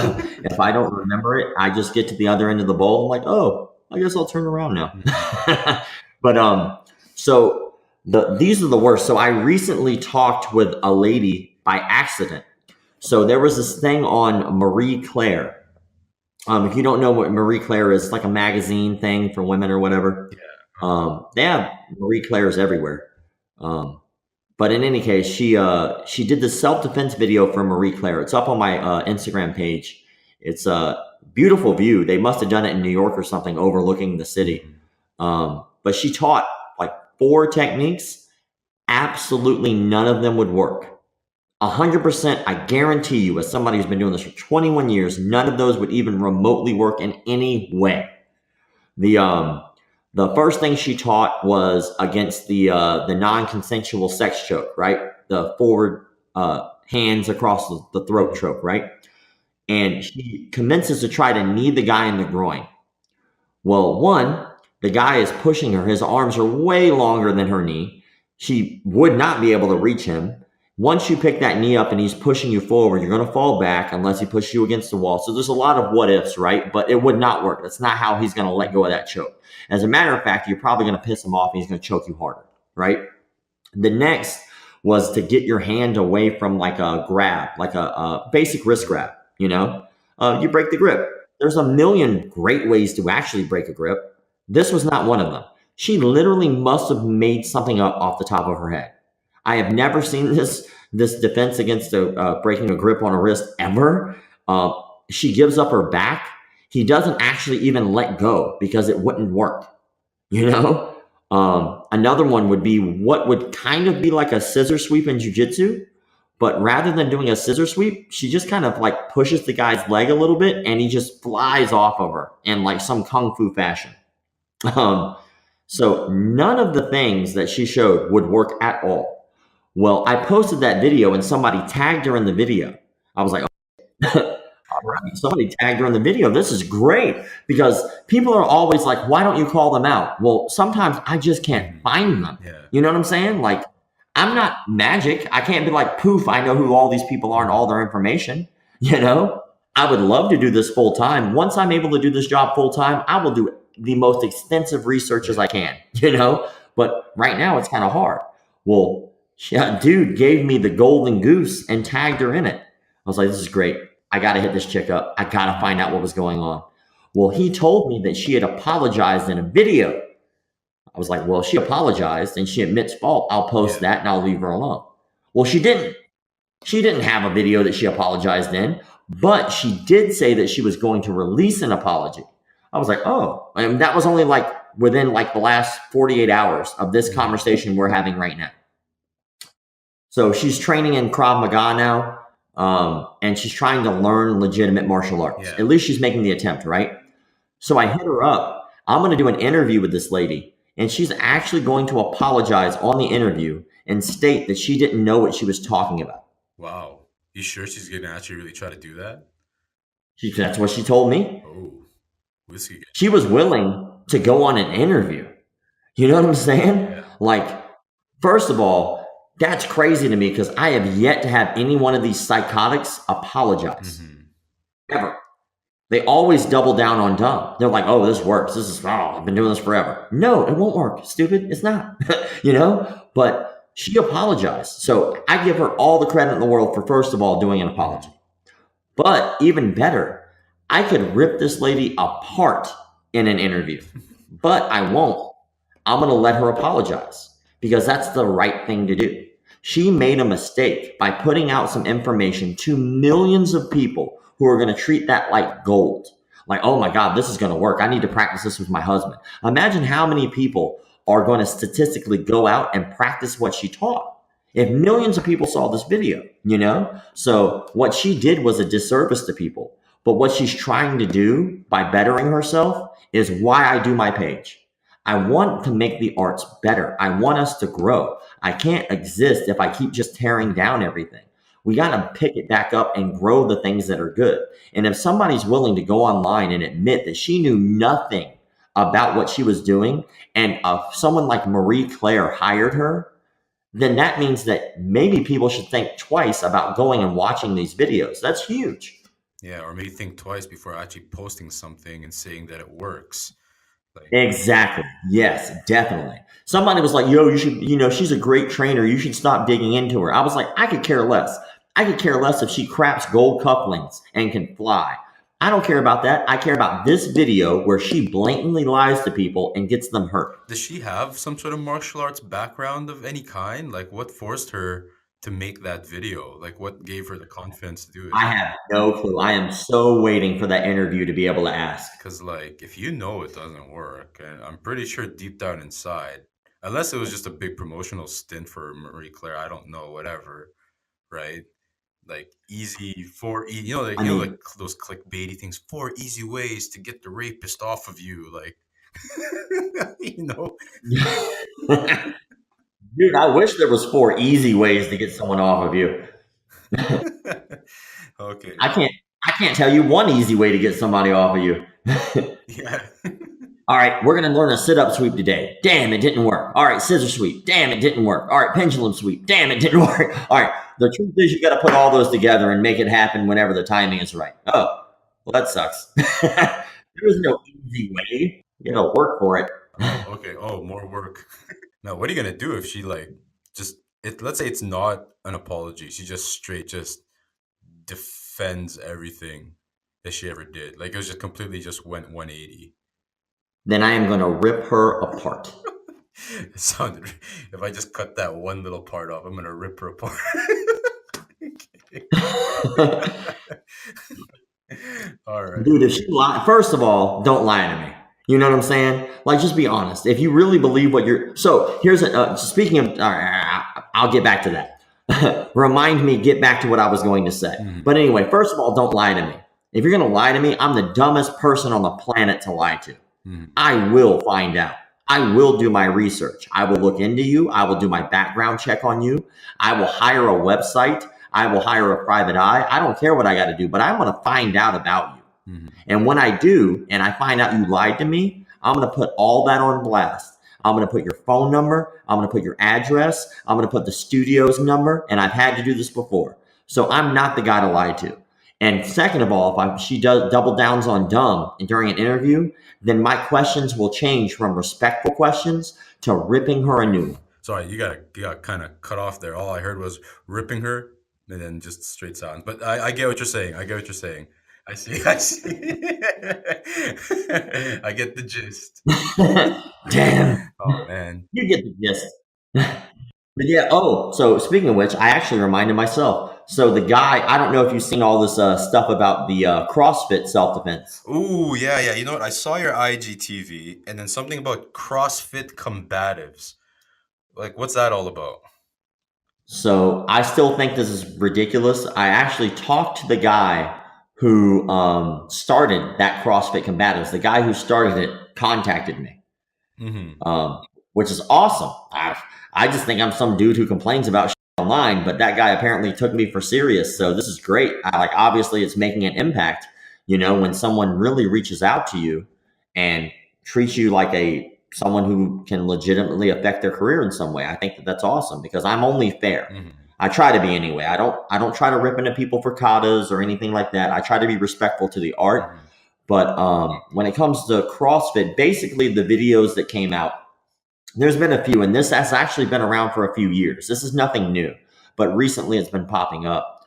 if I don't remember it, I just get to the other end of the bowl. I'm like, oh, I guess I'll turn around now. But so these are the worst. So I recently talked with a lady by accident. So there was this thing on Marie Claire. If you don't know what Marie Claire is, it's like a magazine thing for women or whatever. Yeah. They have Marie Claires everywhere. But in any case, she did the self-defense video for Marie Claire. It's up on my Instagram page. It's a beautiful view. They must have done it in New York or something, overlooking the city. But she taught like 4 techniques. Absolutely none of them would work. 100%, I guarantee you, as somebody who's been doing this for 21 years, none of those would even remotely work in any way. The first thing she taught was against the non-consensual sex choke, right? The forward hands across the throat choke, right? And she commences to try to knee the guy in the groin. Well, one, the guy is pushing her. His arms are way longer than her knee. She would not be able to reach him. Once you pick that knee up and he's pushing you forward, you're going to fall back unless he pushes you against the wall. So there's a lot of what ifs, right? But it would not work. That's not how he's going to let go of that choke. As a matter of fact, you're probably going to piss him off and he's going to choke you harder, right? The next was to get your hand away from like a grab, like a basic wrist grab, you break the grip. There's a million great ways to actually break a grip. This was not one of them. She literally must have made something up off the top of her head. I have never seen this defense against breaking a grip on a wrist ever. She gives up her back. He doesn't actually even let go because it wouldn't work. Another one would be what would kind of be like a scissor sweep in jiu-jitsu, but rather than doing a scissor sweep, she just kind of like pushes the guy's leg a little bit and he just flies off of her in like some kung fu fashion. So none of the things that she showed would work at all. Well, I posted that video and somebody tagged her in the video. I was like, all right, somebody tagged her in the video. This is great, because people are always like, why don't you call them out? Well, sometimes I just can't find them. Yeah. You know what I'm saying? Like, I'm not magic. I can't be like, poof, I know who all these people are and all their information. I would love to do this full time. Once I'm able to do this job full time, I will do the most extensive research as I can, but right now it's kind of hard. Well, dude gave me the golden goose and tagged her in it. I was like, this is great. I got to hit this chick up. I got to find out what was going on. Well, he told me that she had apologized in a video. I was like, well, she apologized and she admits fault. I'll post that and I'll leave her alone. Well, she didn't. She didn't have a video that she apologized in, but she did say that she was going to release an apology. I was like, oh, and that was only like within like the last 48 hours of this conversation we're having right now. So she's training in Krav Maga now, and she's trying to learn legitimate martial arts. Yeah. At least she's making the attempt, right? So I hit her up. I'm going to do an interview with this lady, and she's actually going to apologize on the interview and state that she didn't know what she was talking about. Wow. You sure she's going to actually really try to do that? That's what she told me. Oh. She was willing to go on an interview. You know what I'm saying? Yeah. Like, first of all, that's crazy to me because I have yet to have any one of these psychotics apologize. Ever. They always double down on dumb. They're like, oh, this works. I've been doing this forever. No, it won't work. Stupid. It's not. But she apologized. So I give her all the credit in the world for, first of all, doing an apology. But even better, I could rip this lady apart in an interview, but I won't. I'm going to let her apologize because that's the right thing to do. She made a mistake by putting out some information to millions of people who are going to treat that like gold. Like, oh my God, this is going to work. I need to practice this with my husband. Imagine how many people are going to statistically go out and practice what she taught. If millions of people saw this video, So what she did was a disservice to people. But what she's trying to do by bettering herself is why I do my page. I want to make the arts better. I want us to grow. I can't exist if I keep just tearing down everything. We got to pick it back up and grow the things that are good. And if somebody's willing to go online and admit that she knew nothing about what she was doing, and someone like Marie Claire hired her, then that means that maybe people should think twice about going and watching these videos. That's huge. Yeah, or maybe think twice before actually posting something and saying that it works. Exactly. Yes, definitely. Somebody was like, yo, you should, she's a great trainer. You should stop digging into her. I was like, I could care less. I could care less if she craps gold cufflinks and can fly. I don't care about that. I care about this video where she blatantly lies to people and gets them hurt. Does she have some sort of martial arts background of any kind? Like, what forced her to make that video? Like, what gave her the confidence to do it? I have no clue. I am so waiting for that interview to be able to ask. Because, like, if you know it doesn't work, and I'm pretty sure deep down inside, unless it was just a big promotional stint for Marie Claire, I don't know, whatever, right? Like, like those clickbaity things, 4 easy ways to get the rapist off of you, like, Dude, I wish there was 4 easy ways to get someone off of you. Okay. I can't tell you one easy way to get somebody off of you. Yeah. All right, we're going to learn a sit-up sweep today. Damn, it didn't work. All right, scissor sweep. Damn, it didn't work. All right, pendulum sweep. Damn, it didn't work. All right, the truth is you got to put all those together and make it happen whenever the timing is right. Oh, well, that sucks. There is no easy way. You got to work for it. Okay. Oh, more work. Now, what are you going to do if she, like, let's say it's not an apology. She just straight defends everything that she ever did. Like, it was just completely just went 180. Then I am going to rip her apart. It sounded. If I just cut that one little part off, I'm gonna rip her apart. All right. Dude, if she lie, first of all, don't lie to me. You know what I'm saying? Like, just be honest. If you really believe what you're, so here's speaking of, I'll get back to that. Remind me, get back to what I was going to say. But anyway, first of all, don't lie to me. If you're going to lie to me, I'm the dumbest person on the planet to lie to. I will find out. I will do my research. I will look into you. I will do my background check on you. I will hire a website. I will hire a private eye. I don't care what I got to do, but I want to find out about you. And when I do, and I find out you lied to me, I'm going to put all that on blast. I'm going to put your phone number. I'm going to put your address. I'm going to put the studio's number. And I've had to do this before. So I'm not the guy to lie to. And second of all, if she does double downs on dumb during an interview, then my questions will change from respectful questions to ripping her a new one. Sorry, you got kind of cut off there. All I heard was ripping her, and then just straight silence. But I get what you're saying. I see. I get the gist. Damn. Oh, man. You get the gist. But yeah, so speaking of which, I actually reminded myself. So the guy, I don't know if you've seen all this stuff about the CrossFit self-defense. Ooh, yeah. You know what? I saw your IGTV, and then something about CrossFit combatives. Like, what's that all about? So I still think this is ridiculous. I actually talked to the guy who started that CrossFit combatives. The guy who started it contacted me, which is awesome. I just think I'm some dude who complains about shit online, but that guy apparently took me for serious. So this is great. Obviously it's making an impact, when someone really reaches out to you and treats you like someone who can legitimately affect their career in some way. I think that's awesome because I'm only fair. I try to be anyway. I don't try to rip into people for katas or anything like that. I try to be respectful to the art. But when it comes to CrossFit, basically the videos that came out, there's been a few, and this has actually been around for a few years. This is nothing new, but recently it's been popping up,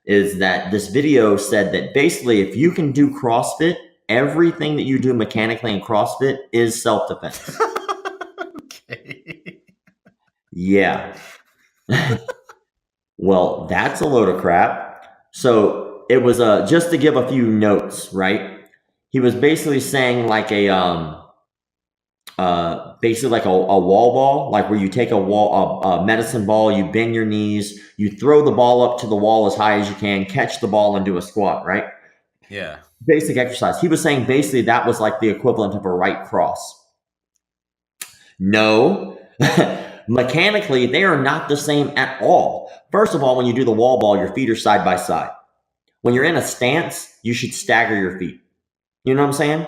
is that this video said that basically if you can do CrossFit, everything that you do mechanically in CrossFit is self-defense. Okay. Yeah. Well, that's a load of crap. So it was just to give a few notes, right? He was basically saying like basically like a wall ball, like where you take a medicine ball, you bend your knees, you throw the ball up to the wall as high as you can, catch the ball and do a squat, right? Yeah. Basic exercise. He was saying basically that was like the equivalent of a right cross. No. Mechanically, they are not the same at all. First of all, when you do the wall ball, your feet are side by side. When you're in a stance, you should stagger your feet. You know what I'm saying?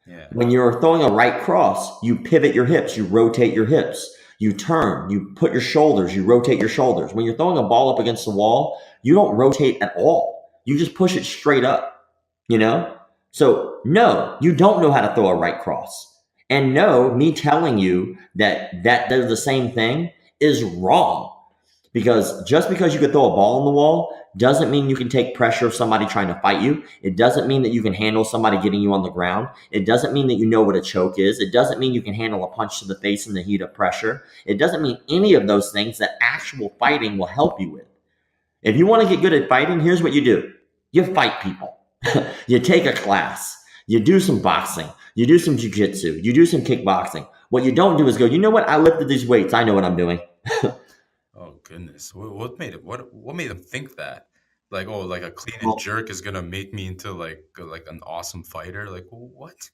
Yeah. When you're throwing a right cross, you pivot your hips, you rotate your hips, you turn, you put your shoulders, you rotate your shoulders. When you're throwing a ball up against the wall, you don't rotate at all. You just push it straight up, So no, you don't know how to throw a right cross. And no, me telling you that does the same thing is wrong. Because just because you could throw a ball on the wall doesn't mean you can take pressure of somebody trying to fight you. It doesn't mean that you can handle somebody getting you on the ground. It doesn't mean that you know what a choke is. It doesn't mean you can handle a punch to the face in the heat of pressure. It doesn't mean any of those things that actual fighting will help you with. If you want to get good at fighting, here's what you do. You fight people. You take a class. You do some boxing. You do some jiu-jitsu. You do some kickboxing. What you don't do is go, you know what? I lifted these weights. I know what I'm doing. Oh goodness! What made it? What made them think that? Like, oh, like a clean and jerk is gonna make me into like an awesome fighter? Like, what?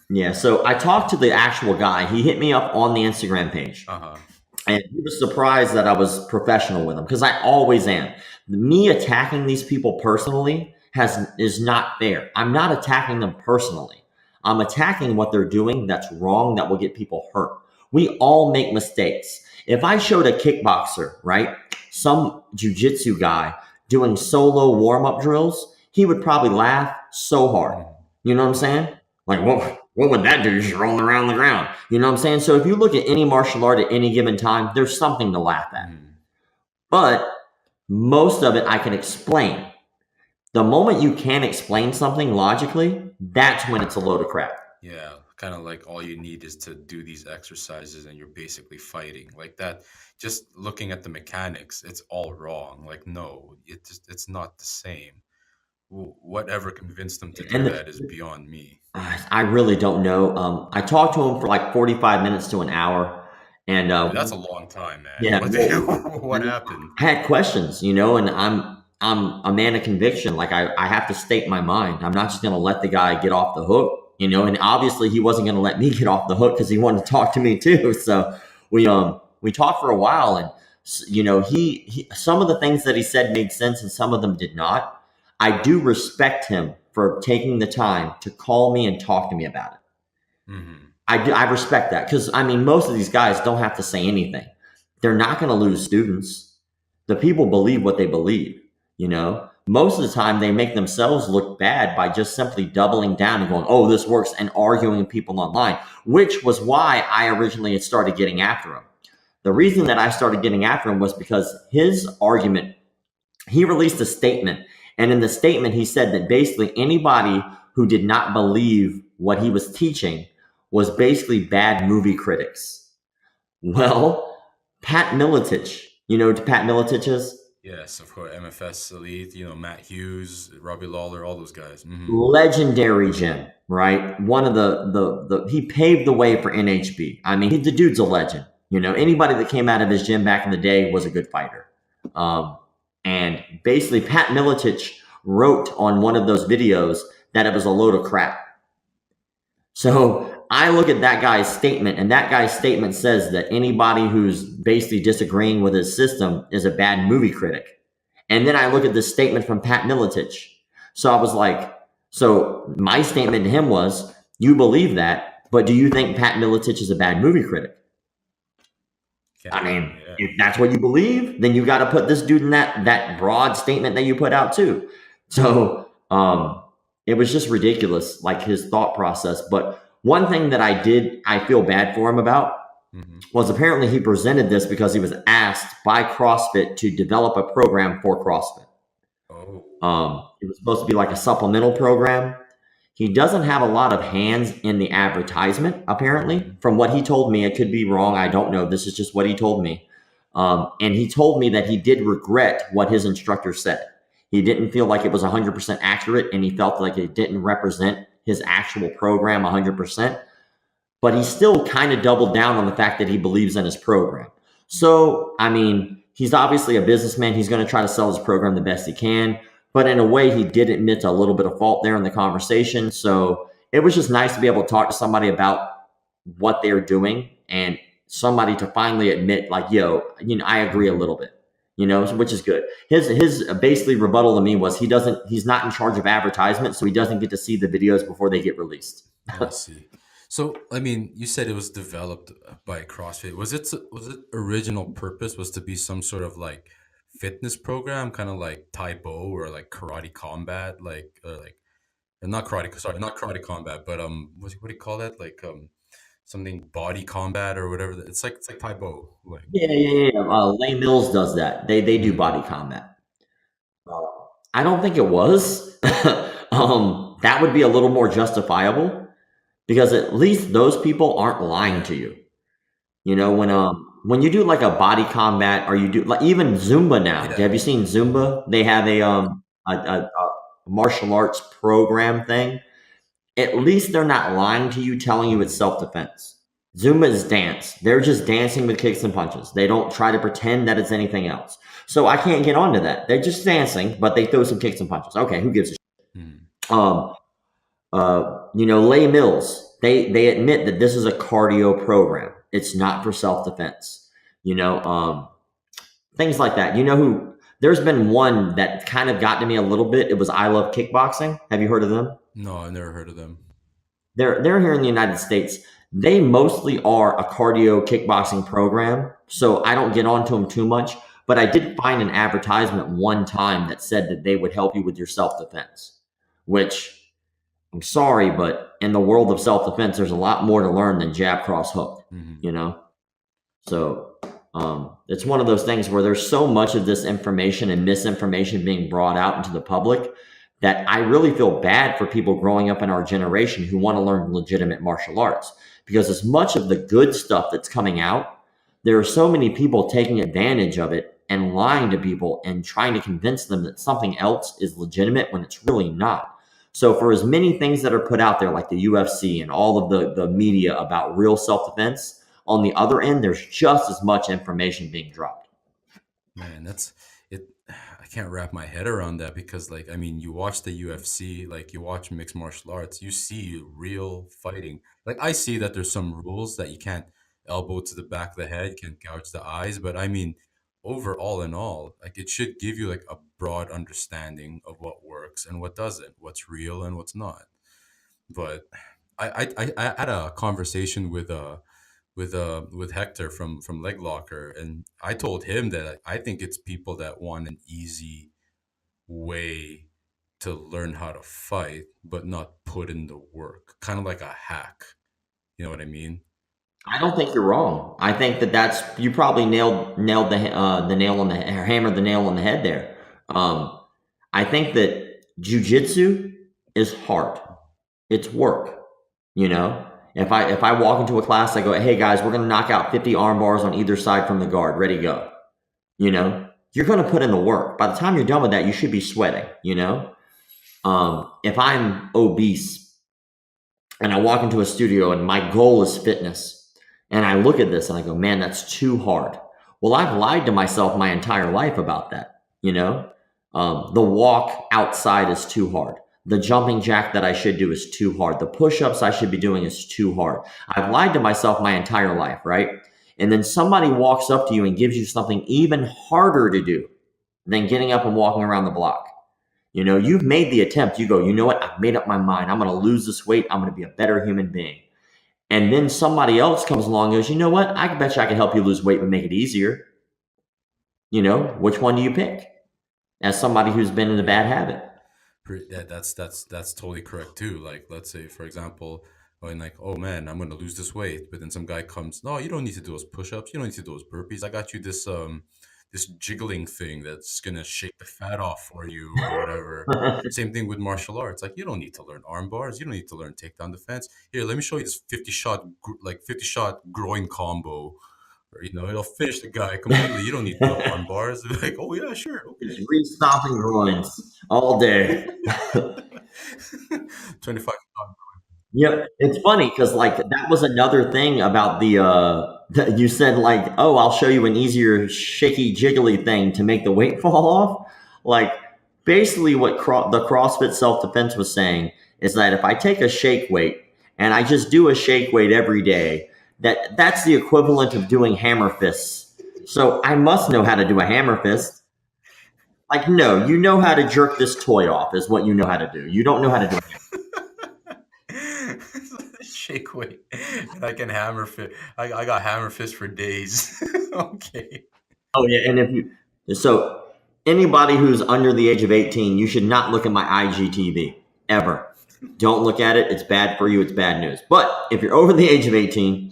Yeah. So I talked to the actual guy. He hit me up on the Instagram page, and he was surprised that I was professional with him because I always am. Me attacking these people personally is not fair. I'm not attacking them personally. I'm attacking what they're doing that's wrong, that will get people hurt. We all make mistakes. If I showed a kickboxer, right, some jiu-jitsu guy doing solo warm-up drills, he would probably laugh so hard. You know what I'm saying? Like, what would that do? You're just rolling around the ground. You know what I'm saying? So if you look at any martial art at any given time, there's something to laugh at. But most of it I can explain. The moment you can't explain something logically, that's when it's a load of crap. Yeah. kind of like all you need is to do these exercises and you're basically fighting like that. Just looking at the mechanics, it's all wrong. Like, no, it's not the same. Whatever convinced them to do And that is beyond me. I really don't know. I talked to him for like 45 minutes to an hour, and Dude, that's a long time, man. yeah, What happened? I had questions, and I'm a man of conviction. Like I have to state my mind. I'm not just going to let the guy get off the hook, and obviously he wasn't going to let me get off the hook because he wanted to talk to me too. So we talked for a while, and he some of the things that he said made sense and some of them did not. I do respect him for taking the time to call me and talk to me about it. Mm-hmm. I respect that because, most of these guys don't have to say anything. They're not going to lose students. The people believe what they believe, Most of the time, they make themselves look bad by just simply doubling down and going, oh, this works, and arguing with people online, which was why I originally had started getting after him. The reason that I started getting after him was because his argument, he released a statement. And in the statement, he said that basically anybody who did not believe what he was teaching was basically bad movie critics. Well, Pat Miletich, you know who Pat Miletich is? Yes, of course. MFS Elite, Matt Hughes, Robbie Lawler, all those guys. Mm-hmm. Legendary gym, right? One of the he paved the way for NHB. The dude's a legend. Anybody that came out of his gym back in the day was a good fighter. And basically, Pat Miletich wrote on one of those videos that it was a load of crap. So I look at that guy's statement, and that guy's statement says that anybody who's basically disagreeing with his system is a bad movie critic. And then I look at this statement from Pat Miletich. So I was like, so my statement to him was, you believe that, but do you think Pat Miletich is a bad movie critic? Yeah. If that's what you believe, then you got to put this dude in that broad statement that you put out too. So it was just ridiculous, like his thought process. But one thing that I feel bad for him about was apparently he presented this because he was asked by CrossFit to develop a program for CrossFit. It was supposed to be like a supplemental program. He doesn't have a lot of hands in the advertisement, apparently. From what he told me, it could be wrong. I don't know. This is just what he told me. And he told me that he did regret what his instructor said. He didn't feel like it was 100% accurate, and he felt like it didn't represent his actual program 100%. But he still kind of doubled down on the fact that he believes in his program. So, he's obviously a businessman. He's going to try to sell his program the best he can. But in a way, he did admit to a little bit of fault there in the conversation. So it was just nice to be able to talk to somebody about what they're doing and somebody to finally admit, like, I agree a little bit, which is good. His basically rebuttal to me was he's not in charge of advertisement, so he doesn't get to see the videos before they get released. I see. So, you said it was developed by CrossFit. Was it original purpose was to be some sort of like fitness program, kind of like Taibo or like karate combat, not karate combat, but what do you call that? Like something body combat or whatever. It's like Taibo. Like Lay Mills does that. They do body combat. I don't think it was. That would be a little more justifiable because at least those people aren't lying to you. When you do like a body combat, or you do like even Zumba now. Yeah. Have you seen Zumba? They have a martial arts program thing. At least they're not lying to you, telling you it's self-defense. Zumba is dance. They're just dancing with kicks and punches. They don't try to pretend that it's anything else. So I can't get onto that. They're just dancing, but they throw some kicks and punches. Okay, who gives a shit? Lay Mills, they admit that this is a cardio program. It's not for self-defense. Things like that. There's been one that kind of got to me a little bit. It was I Love Kickboxing. Have you heard of them? No, I've never heard of them. They're here in the United States. They mostly are a cardio kickboxing program, so I don't get onto them too much. But I did find an advertisement one time that said that they would help you with your self-defense, which I'm sorry, but in the world of self-defense, there's a lot more to learn than jab, cross, hook, So it's one of those things where there's so much of this information and misinformation being brought out into the public that I really feel bad for people growing up in our generation who want to learn legitimate martial arts, because as much of the good stuff that's coming out, there are so many people taking advantage of it and lying to people and trying to convince them that something else is legitimate when it's really not. So for as many things that are put out there, like the UFC and all of the media about real self-defense, on the other end, there's just as much information being dropped. Man, that's it. I can't wrap my head around that because, like, I mean, you watch the UFC, like, you watch mixed martial arts, you see real fighting. Like, I see that there's some rules that you can't elbow to the back of the head, you can't gouge the eyes, but I mean, overall in all, like, it should give you like a broad understanding of what works and what doesn't, what's real and what's not. But I had a conversation with Hector from Leglocker, and I told him that I think it's people that want an easy way to learn how to fight, but not put in the work, kind of like a hack. You know what I mean? I don't think you're wrong. I think that's you probably nailed the nail on the or hammered the nail on the head there. I think that jujitsu is hard. It's work. You know, if I walk into a class, I go, hey guys, we're gonna knock out 50 arm bars on either side from the guard. Ready, go. You know, you're gonna put in the work. By the time you're done with that, you should be sweating. You know, if I'm obese and I walk into a studio and my goal is fitness, and I look at this and I go, man, that's too hard. Well, I've lied to myself my entire life about that. You know, the walk outside is too hard. The jumping jack that I should do is too hard. The push-ups I should be doing is too hard. I've lied to myself my entire life, right? And then somebody walks up to you and gives you something even harder to do than getting up and walking around the block. You know, you've made the attempt. You go, you know what? I've made up my mind. I'm going to lose this weight. I'm going to be a better human being. And then somebody else comes along and goes, you know what? I bet you I can help you lose weight and make it easier. You know, which one do you pick? As somebody who's been in a bad habit. Yeah, that's totally correct too. Like, let's say, for example, when like, oh man, I'm gonna lose this weight, but then some guy comes, no, you don't need to do those push-ups, you don't need to do those burpees. I got you this jiggling thing that's gonna shake the fat off for you or whatever. Same thing with martial arts. Like, you don't need to learn arm bars, you don't need to learn takedown defense. Here, let me show you this 50 shot groin combo. Or, it'll finish the guy completely. You don't need the arm bars. Like, oh yeah, sure, Just okay. re-stomping groins all day. 25. Yep, it's funny because like that was another thing about that you said like, oh, I'll show you an easier shaky jiggly thing to make the weight fall off. Like basically what the CrossFit self-defense was saying is that if I take a shake weight and I just do a shake weight every day, that's the equivalent of doing hammer fists. So I must know how to do a hammer fist. Like, no, you know how to jerk this toy off is what you know how to do. You don't know how to do it. Shake weight. And I can hammer fit. I got hammer fist for days. Okay. Oh yeah, and so anybody who's under the age of 18, you should not look at my IGTV ever. Don't look at it. It's bad for you. It's bad news. But if you're over the age of 18,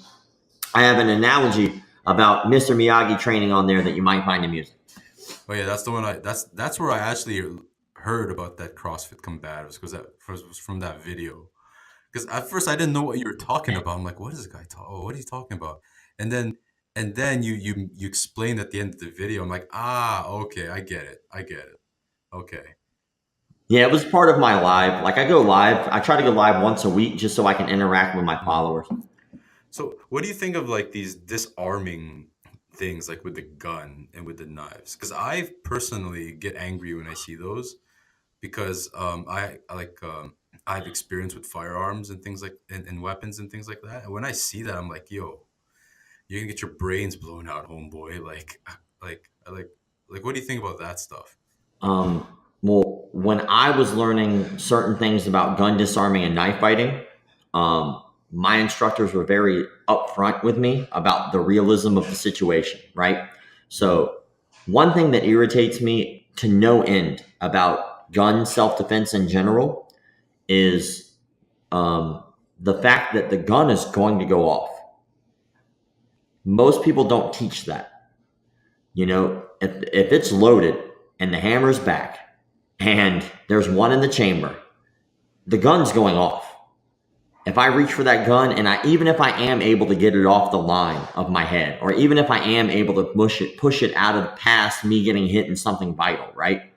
I have an analogy about Mr. Miyagi training on there that you might find amusing. Oh yeah, that's the one. That's where I actually heard about that CrossFit combatives because that was from that video. Because at first I didn't know what you were talking about. I'm like, what is this guy talking? Oh, what is he talking about? And then you explained at the end of the video. I'm like, okay, I get it. Okay. Yeah, it was part of my live. Like I go live. I try to go live once a week just so I can interact with my followers. So what do you think of like these disarming things like with the gun and with the knives? Because I personally get angry when I see those because I have experience with firearms and things like and weapons and things like that. And when I see that, I'm like, yo, you're gonna get your brains blown out, homeboy. Like, what do you think about that stuff? Well, when I was learning certain things about gun disarming and knife fighting, my instructors were very upfront with me about the realism of the situation, right? So one thing that irritates me to no end about gun self-defense in general is the fact that the gun is going to go off. Most people don't teach that. You know, if it's loaded and the hammer's back and there's one in the chamber. The gun's going off. If I reach for that gun and even if I am able to get it off the line of my head, or even if I am able to push it out of past me getting hit in something vital, right?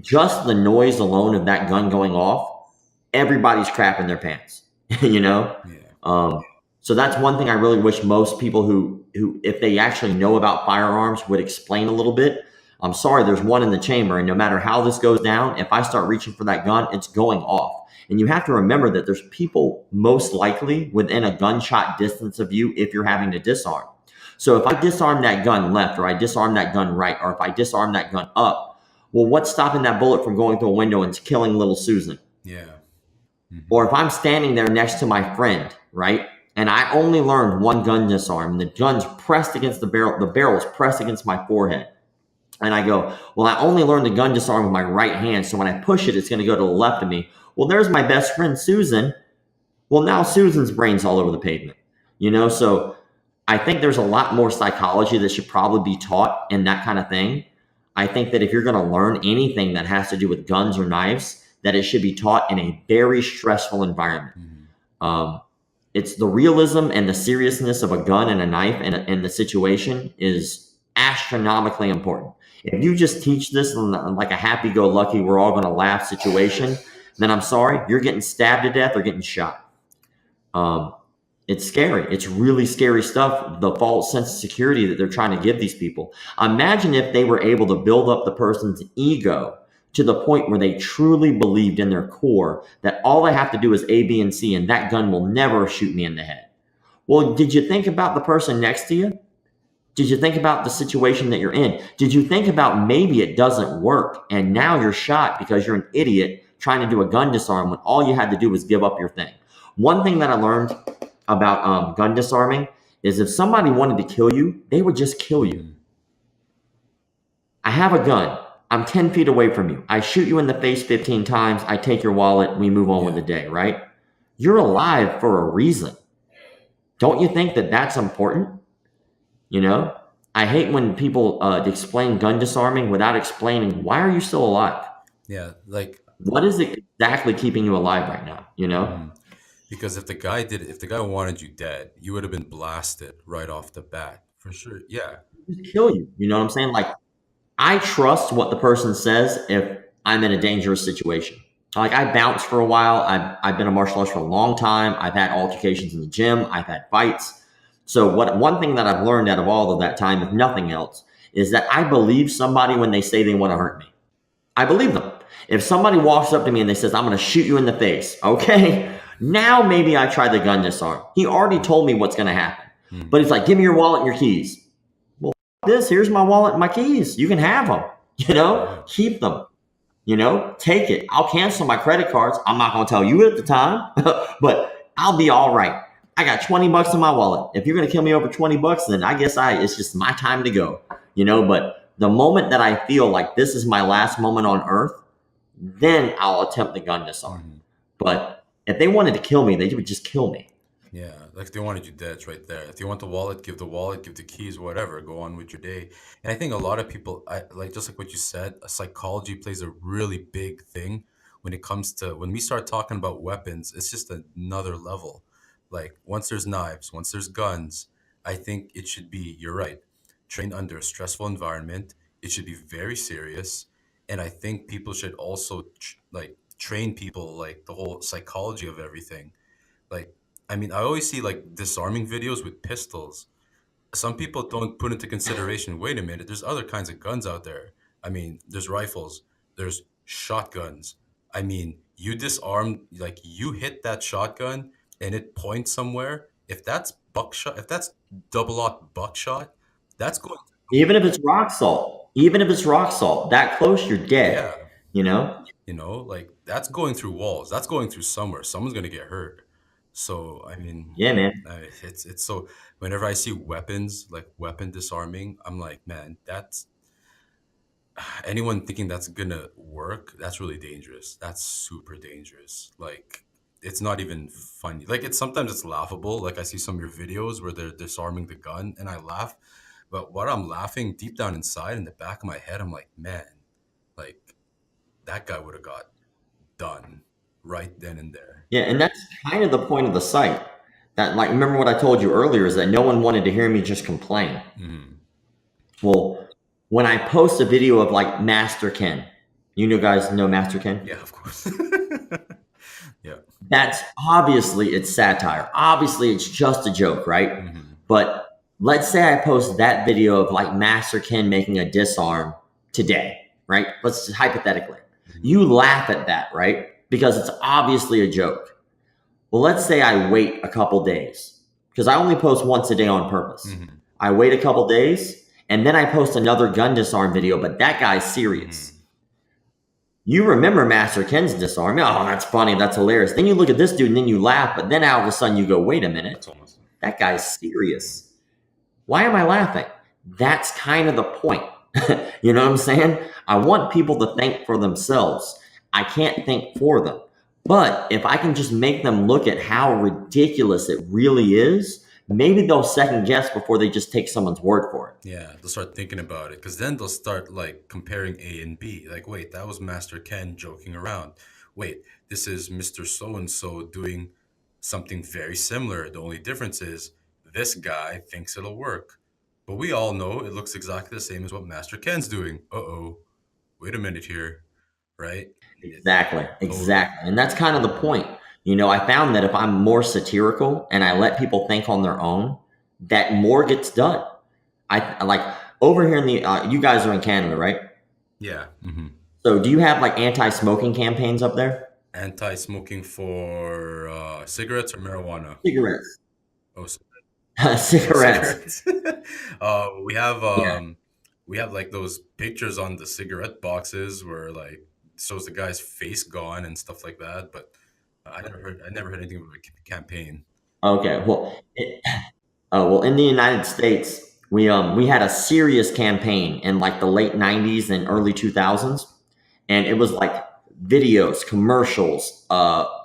Just the noise alone of that gun going off, everybody's crapping their pants, you know? Yeah. So that's one thing I really wish most people who, if they actually know about firearms, would explain a little bit. I'm sorry, there's one in the chamber, and no matter how this goes down, if I start reaching for that gun, it's going off. And you have to remember that there's people most likely within a gunshot distance of you if you're having to disarm. So if I disarm that gun left, or I disarm that gun right, or if I disarm that gun up, well, what's stopping that bullet from going through a window and killing little Susan? Yeah. Or if I'm standing there next to my friend, right, and I only learned one gun disarm, and the gun's pressed against the barrel's pressed against my forehead. And I go, well, I only learned the gun disarm with my right hand, so when I push it, it's going to go to the left of me. Well, there's my best friend, Susan. Well, now Susan's brain's all over the pavement, you know? So I think there's a lot more psychology that should probably be taught in that kind of thing. I think that if you're going to learn anything that has to do with guns or knives, that it should be taught in a very stressful environment. It's the realism and the seriousness of a gun and a knife and the situation is astronomically important. If you just teach this in like a happy-go-lucky, we're all going to laugh situation, then I'm sorry, you're getting stabbed to death or getting shot. It's scary. It's really scary stuff, the false sense of security that they're trying to give these people. Imagine if they were able to build up the person's ego to the point where they truly believed in their core that all I have to do is A, B, and C, and that gun will never shoot me in the head. Well, did you think about the person next to you? Did you think about the situation that you're in? Did you think about maybe it doesn't work and now you're shot because you're an idiot trying to do a gun disarm when all you had to do was give up your thing? One thing that I learned about gun disarming is if somebody wanted to kill you, they would just kill you. I have a gun. I'm 10 feet away from you. I shoot you in the face 15 times. I take your wallet. We move on with the day, right? You're alive for a reason. Don't you think that that's important? You know, I hate when people explain gun disarming without explaining why are you still alive? Yeah, like what is it exactly keeping you alive right now? You know, because if the guy wanted you dead, you would have been blasted right off the bat for sure. Yeah, just kill you. You know what I'm saying? Like, I trust what the person says if I'm in a dangerous situation. Like, I bounced for a while. I've been a martial artist for a long time. I've had altercations in the gym. I've had fights. So one thing that I've learned out of all of that time, if nothing else, is that I believe somebody when they say they want to hurt me. I believe them. If somebody walks up to me and they says, I'm going to shoot you in the face. Okay, now maybe I try the gun disarm. He already told me what's going to happen. But he's like, give me your wallet and your keys. Well, here's my wallet and my keys. You can have them, you know, keep them, you know, take it. I'll cancel my credit cards. I'm not going to tell you at the time, but I'll be all right. I got $20 in my wallet. If you're going to kill me over $20, then I guess it's just my time to go, you know, but the moment that I feel like this is my last moment on earth, then I'll attempt the gun disarm. But if they wanted to kill me, they would just kill me. Yeah, like if they wanted you dead, it's right there. If they want the wallet, give the keys, whatever. Go on with your day. And I think a lot of people, just like what you said, psychology plays a really big thing when it comes to when we start talking about weapons. It's just another level. Like once there's knives, once there's guns, I think it should be. You're right. Trained under a stressful environment, it should be very serious. And I think people should also train people like the whole psychology of everything. Like, I mean, I always see like disarming videos with pistols. Some people don't put into consideration, wait a minute, there's other kinds of guns out there. I mean, there's rifles, there's shotguns. I mean, you disarm, like you hit that shotgun and it points somewhere. If that's buckshot, if that's double-aught buckshot, that's going. Even if it's rock salt, that close, you're dead. Yeah. You know? You know, like that's going through walls. That's going through somewhere. Someone's gonna get hurt. So I mean, yeah, man. It's so. Whenever I see weapons, like weapon disarming, I'm like, man, that's anyone thinking that's gonna work. That's really dangerous. That's super dangerous. Like, it's not even funny. Like, sometimes it's laughable. Like I see some of your videos where they're disarming the gun, and I laugh. But what I'm laughing deep down inside, in the back of my head, I'm like, man, like that guy would have got done right then and there. Yeah, and that's kind of the point of the site. That, like, remember what I told you earlier is that no one wanted to hear me just complain. Mm. Well, when I post a video of like Master Ken, guys know Master Ken? Yeah, of course. Yeah. That's obviously it's satire. Obviously it's just a joke, right? Mm-hmm. But let's say I post that video of like Master Ken making a disarm today, right? Let's just hypothetically. You laugh at that, right? Because it's obviously a joke. Well, let's say I wait a couple days because I only post once a day on purpose. Mm-hmm. I wait a couple days and then I post another gun disarm video, but that guy's serious. Mm-hmm. You remember Master Ken's disarm. Oh, that's funny. That's hilarious. Then you look at this dude and then you laugh, but then all of a sudden you go, wait a minute. That guy's serious. Why am I laughing? That's kind of the point. You know what I'm saying? I want people to think for themselves. I can't think for them. But if I can just make them look at how ridiculous it really is, maybe they'll second guess before they just take someone's word for it. Yeah, they'll start thinking about it because then they'll start like comparing A and B. Like, wait, that was Master Ken joking around. Wait, this is Mr. So-and-so doing something very similar. The only difference is this guy thinks it'll work. But we all know it looks exactly the same as what Master Ken's doing. Uh-oh, wait a minute here, right? Exactly. And that's kind of the point. I found that if I'm more satirical and I let people think on their own, that more gets done. I like over here in the, you guys are in Canada, right? Yeah. Mm-hmm. So do you have like anti-smoking campaigns up there? Anti-smoking for cigarettes or marijuana? Cigarettes. Oh, cigarettes. We have Yeah. we have like those pictures on the cigarette boxes where like shows the guy's face gone and stuff like that. But I never heard anything about a campaign. Okay. Well, in the United States, we had a serious campaign in like the late 90s and early 2000s, and it was like videos, commercials,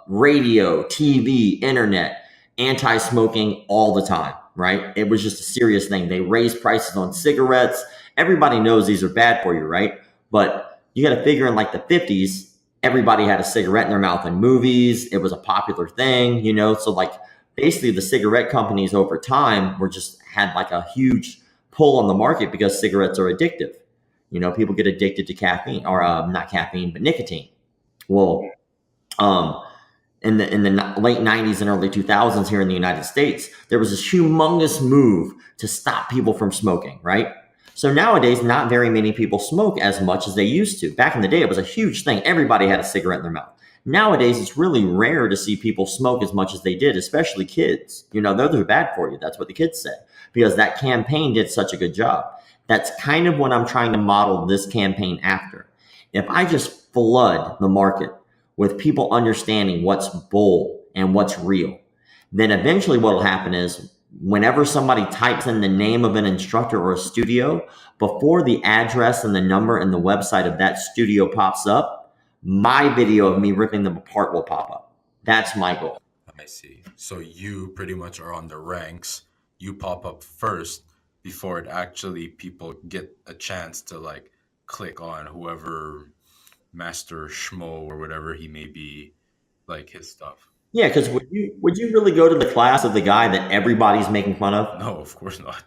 radio, TV, internet, anti-smoking all the time, right? It was just a serious thing. They raised prices on cigarettes. Everybody knows these are bad for you, right? But you got to figure in like the 50s, everybody had a cigarette in their mouth in movies. It was a popular thing, so like basically the cigarette companies over time had like a huge pull on the market because cigarettes are addictive. People get addicted to caffeine or not caffeine, but nicotine. Well, in the late 90s and early 2000s here in the United States, there was this humongous move to stop people from smoking, right? So nowadays, not very many people smoke as much as they used to. Back in the day, it was a huge thing. Everybody had a cigarette in their mouth. Nowadays, it's really rare to see people smoke as much as they did, especially kids. Those are bad for you. That's what the kids say, because that campaign did such a good job. That's kind of what I'm trying to model this campaign after. If I just flood the market with people understanding what's bull and what's real, then eventually what will happen is whenever somebody types in the name of an instructor or a studio, before the address and the number and the website of that studio pops up, my video of me ripping them apart will pop up. That's my goal. I see. So you pretty much are on the ranks. You pop up first before it actually people get a chance to like click on whoever Master Schmo or whatever he may be, like his stuff. Yeah, because would you really go to the class of the guy that everybody's making fun of? No, of course not.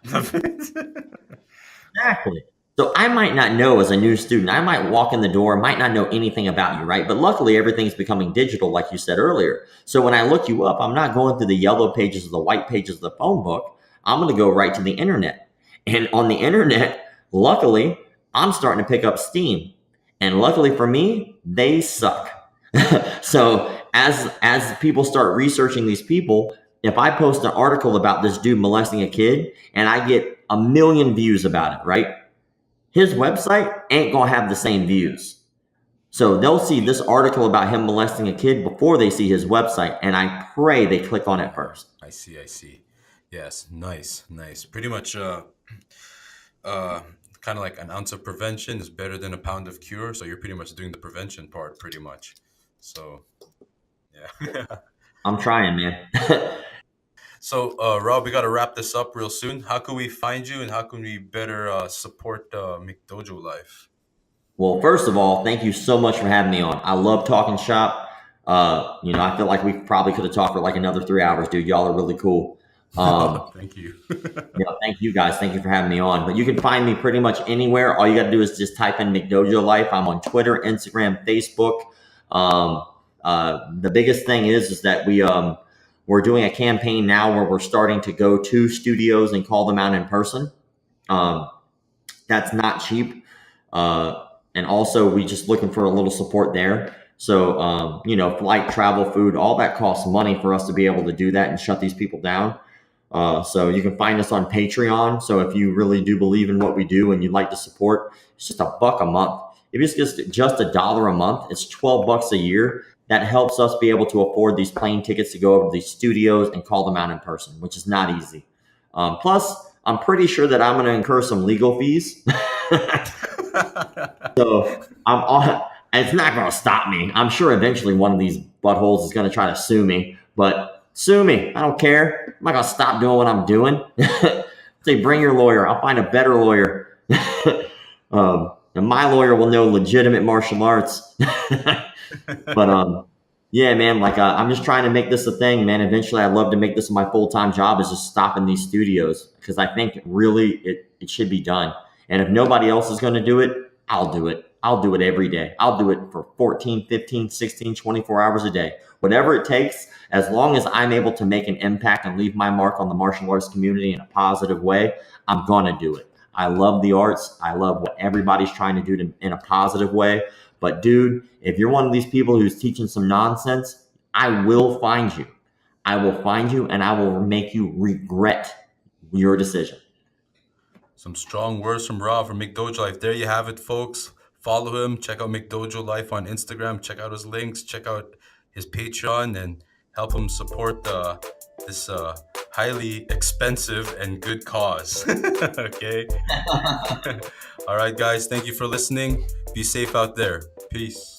Exactly. So I might not know as a new student. I might walk in the door, might not know anything about you, right? But luckily, everything's becoming digital, like you said earlier. So when I look you up, I'm not going through the yellow pages or the white pages of the phone book. I'm going to go right to the internet. And on the internet, luckily, I'm starting to pick up steam. And luckily for me, they suck. So as people start researching these people, if I post an article about this dude molesting a kid and I get 1 million views about it, right? His website ain't gonna have the same views. So they'll see this article about him molesting a kid before they see his website, and I pray they click on it first. I see. Yes, nice. Pretty much kind of like an ounce of prevention is better than a pound of cure. So you're pretty much doing the prevention part pretty much. So, yeah. I'm trying, man. So, Rob, we got to wrap this up real soon. How can we find you and how can we better support McDojolife? Well, first of all, thank you so much for having me on. I love talking shop. I feel like we probably could have talked for like another 3 hours, dude. Y'all are really cool. Thank you. Thank you guys. Thank you for having me on. But you can find me pretty much anywhere. All you got to do is just type in McDojolife. I'm on Twitter, Instagram, Facebook. The biggest thing is that we're doing a campaign now where we're starting to go to studios and call them out in person. That's not cheap. And also we just looking for a little support there. So, flight, travel, food, all that costs money for us to be able to do that and shut these people down. So you can find us on Patreon. So if you really do believe in what we do and you'd like to support, it's just $1 a month. If it's just $1 a month, it's $12 a year. That helps us be able to afford these plane tickets to go over to these studios and call them out in person, which is not easy. Plus, I'm pretty sure that I'm going to incur some legal fees. So it's not going to stop me. I'm sure eventually one of these buttholes is going to try to sue me, but sue me. I don't care. I'm not going to stop doing what I'm doing. Say, bring your lawyer. I'll find a better lawyer. And my lawyer will know legitimate martial arts. But yeah, man, I'm just trying to make this a thing, man. Eventually I'd love to make this my full-time job, is just stopping these studios, because I think really it should be done. And if nobody else is going to do it, I'll do it. I'll do it every day. I'll do it for 14, 15, 16, 24 hours a day. Whatever it takes, as long as I'm able to make an impact and leave my mark on the martial arts community in a positive way, I'm going to do it. I love the arts. I love what everybody's trying to do in a positive way. But dude, if you're one of these people who's teaching some nonsense, I will find you. I will find you and I will make you regret your decision. Some strong words from Rob from McDojolife. There you have it, folks. Follow him. Check out McDojolife on Instagram. Check out his links. Check out his Patreon and help him support this highly expensive and good cause. Okay. All right, guys. Thank you for listening. Be safe out there. Peace.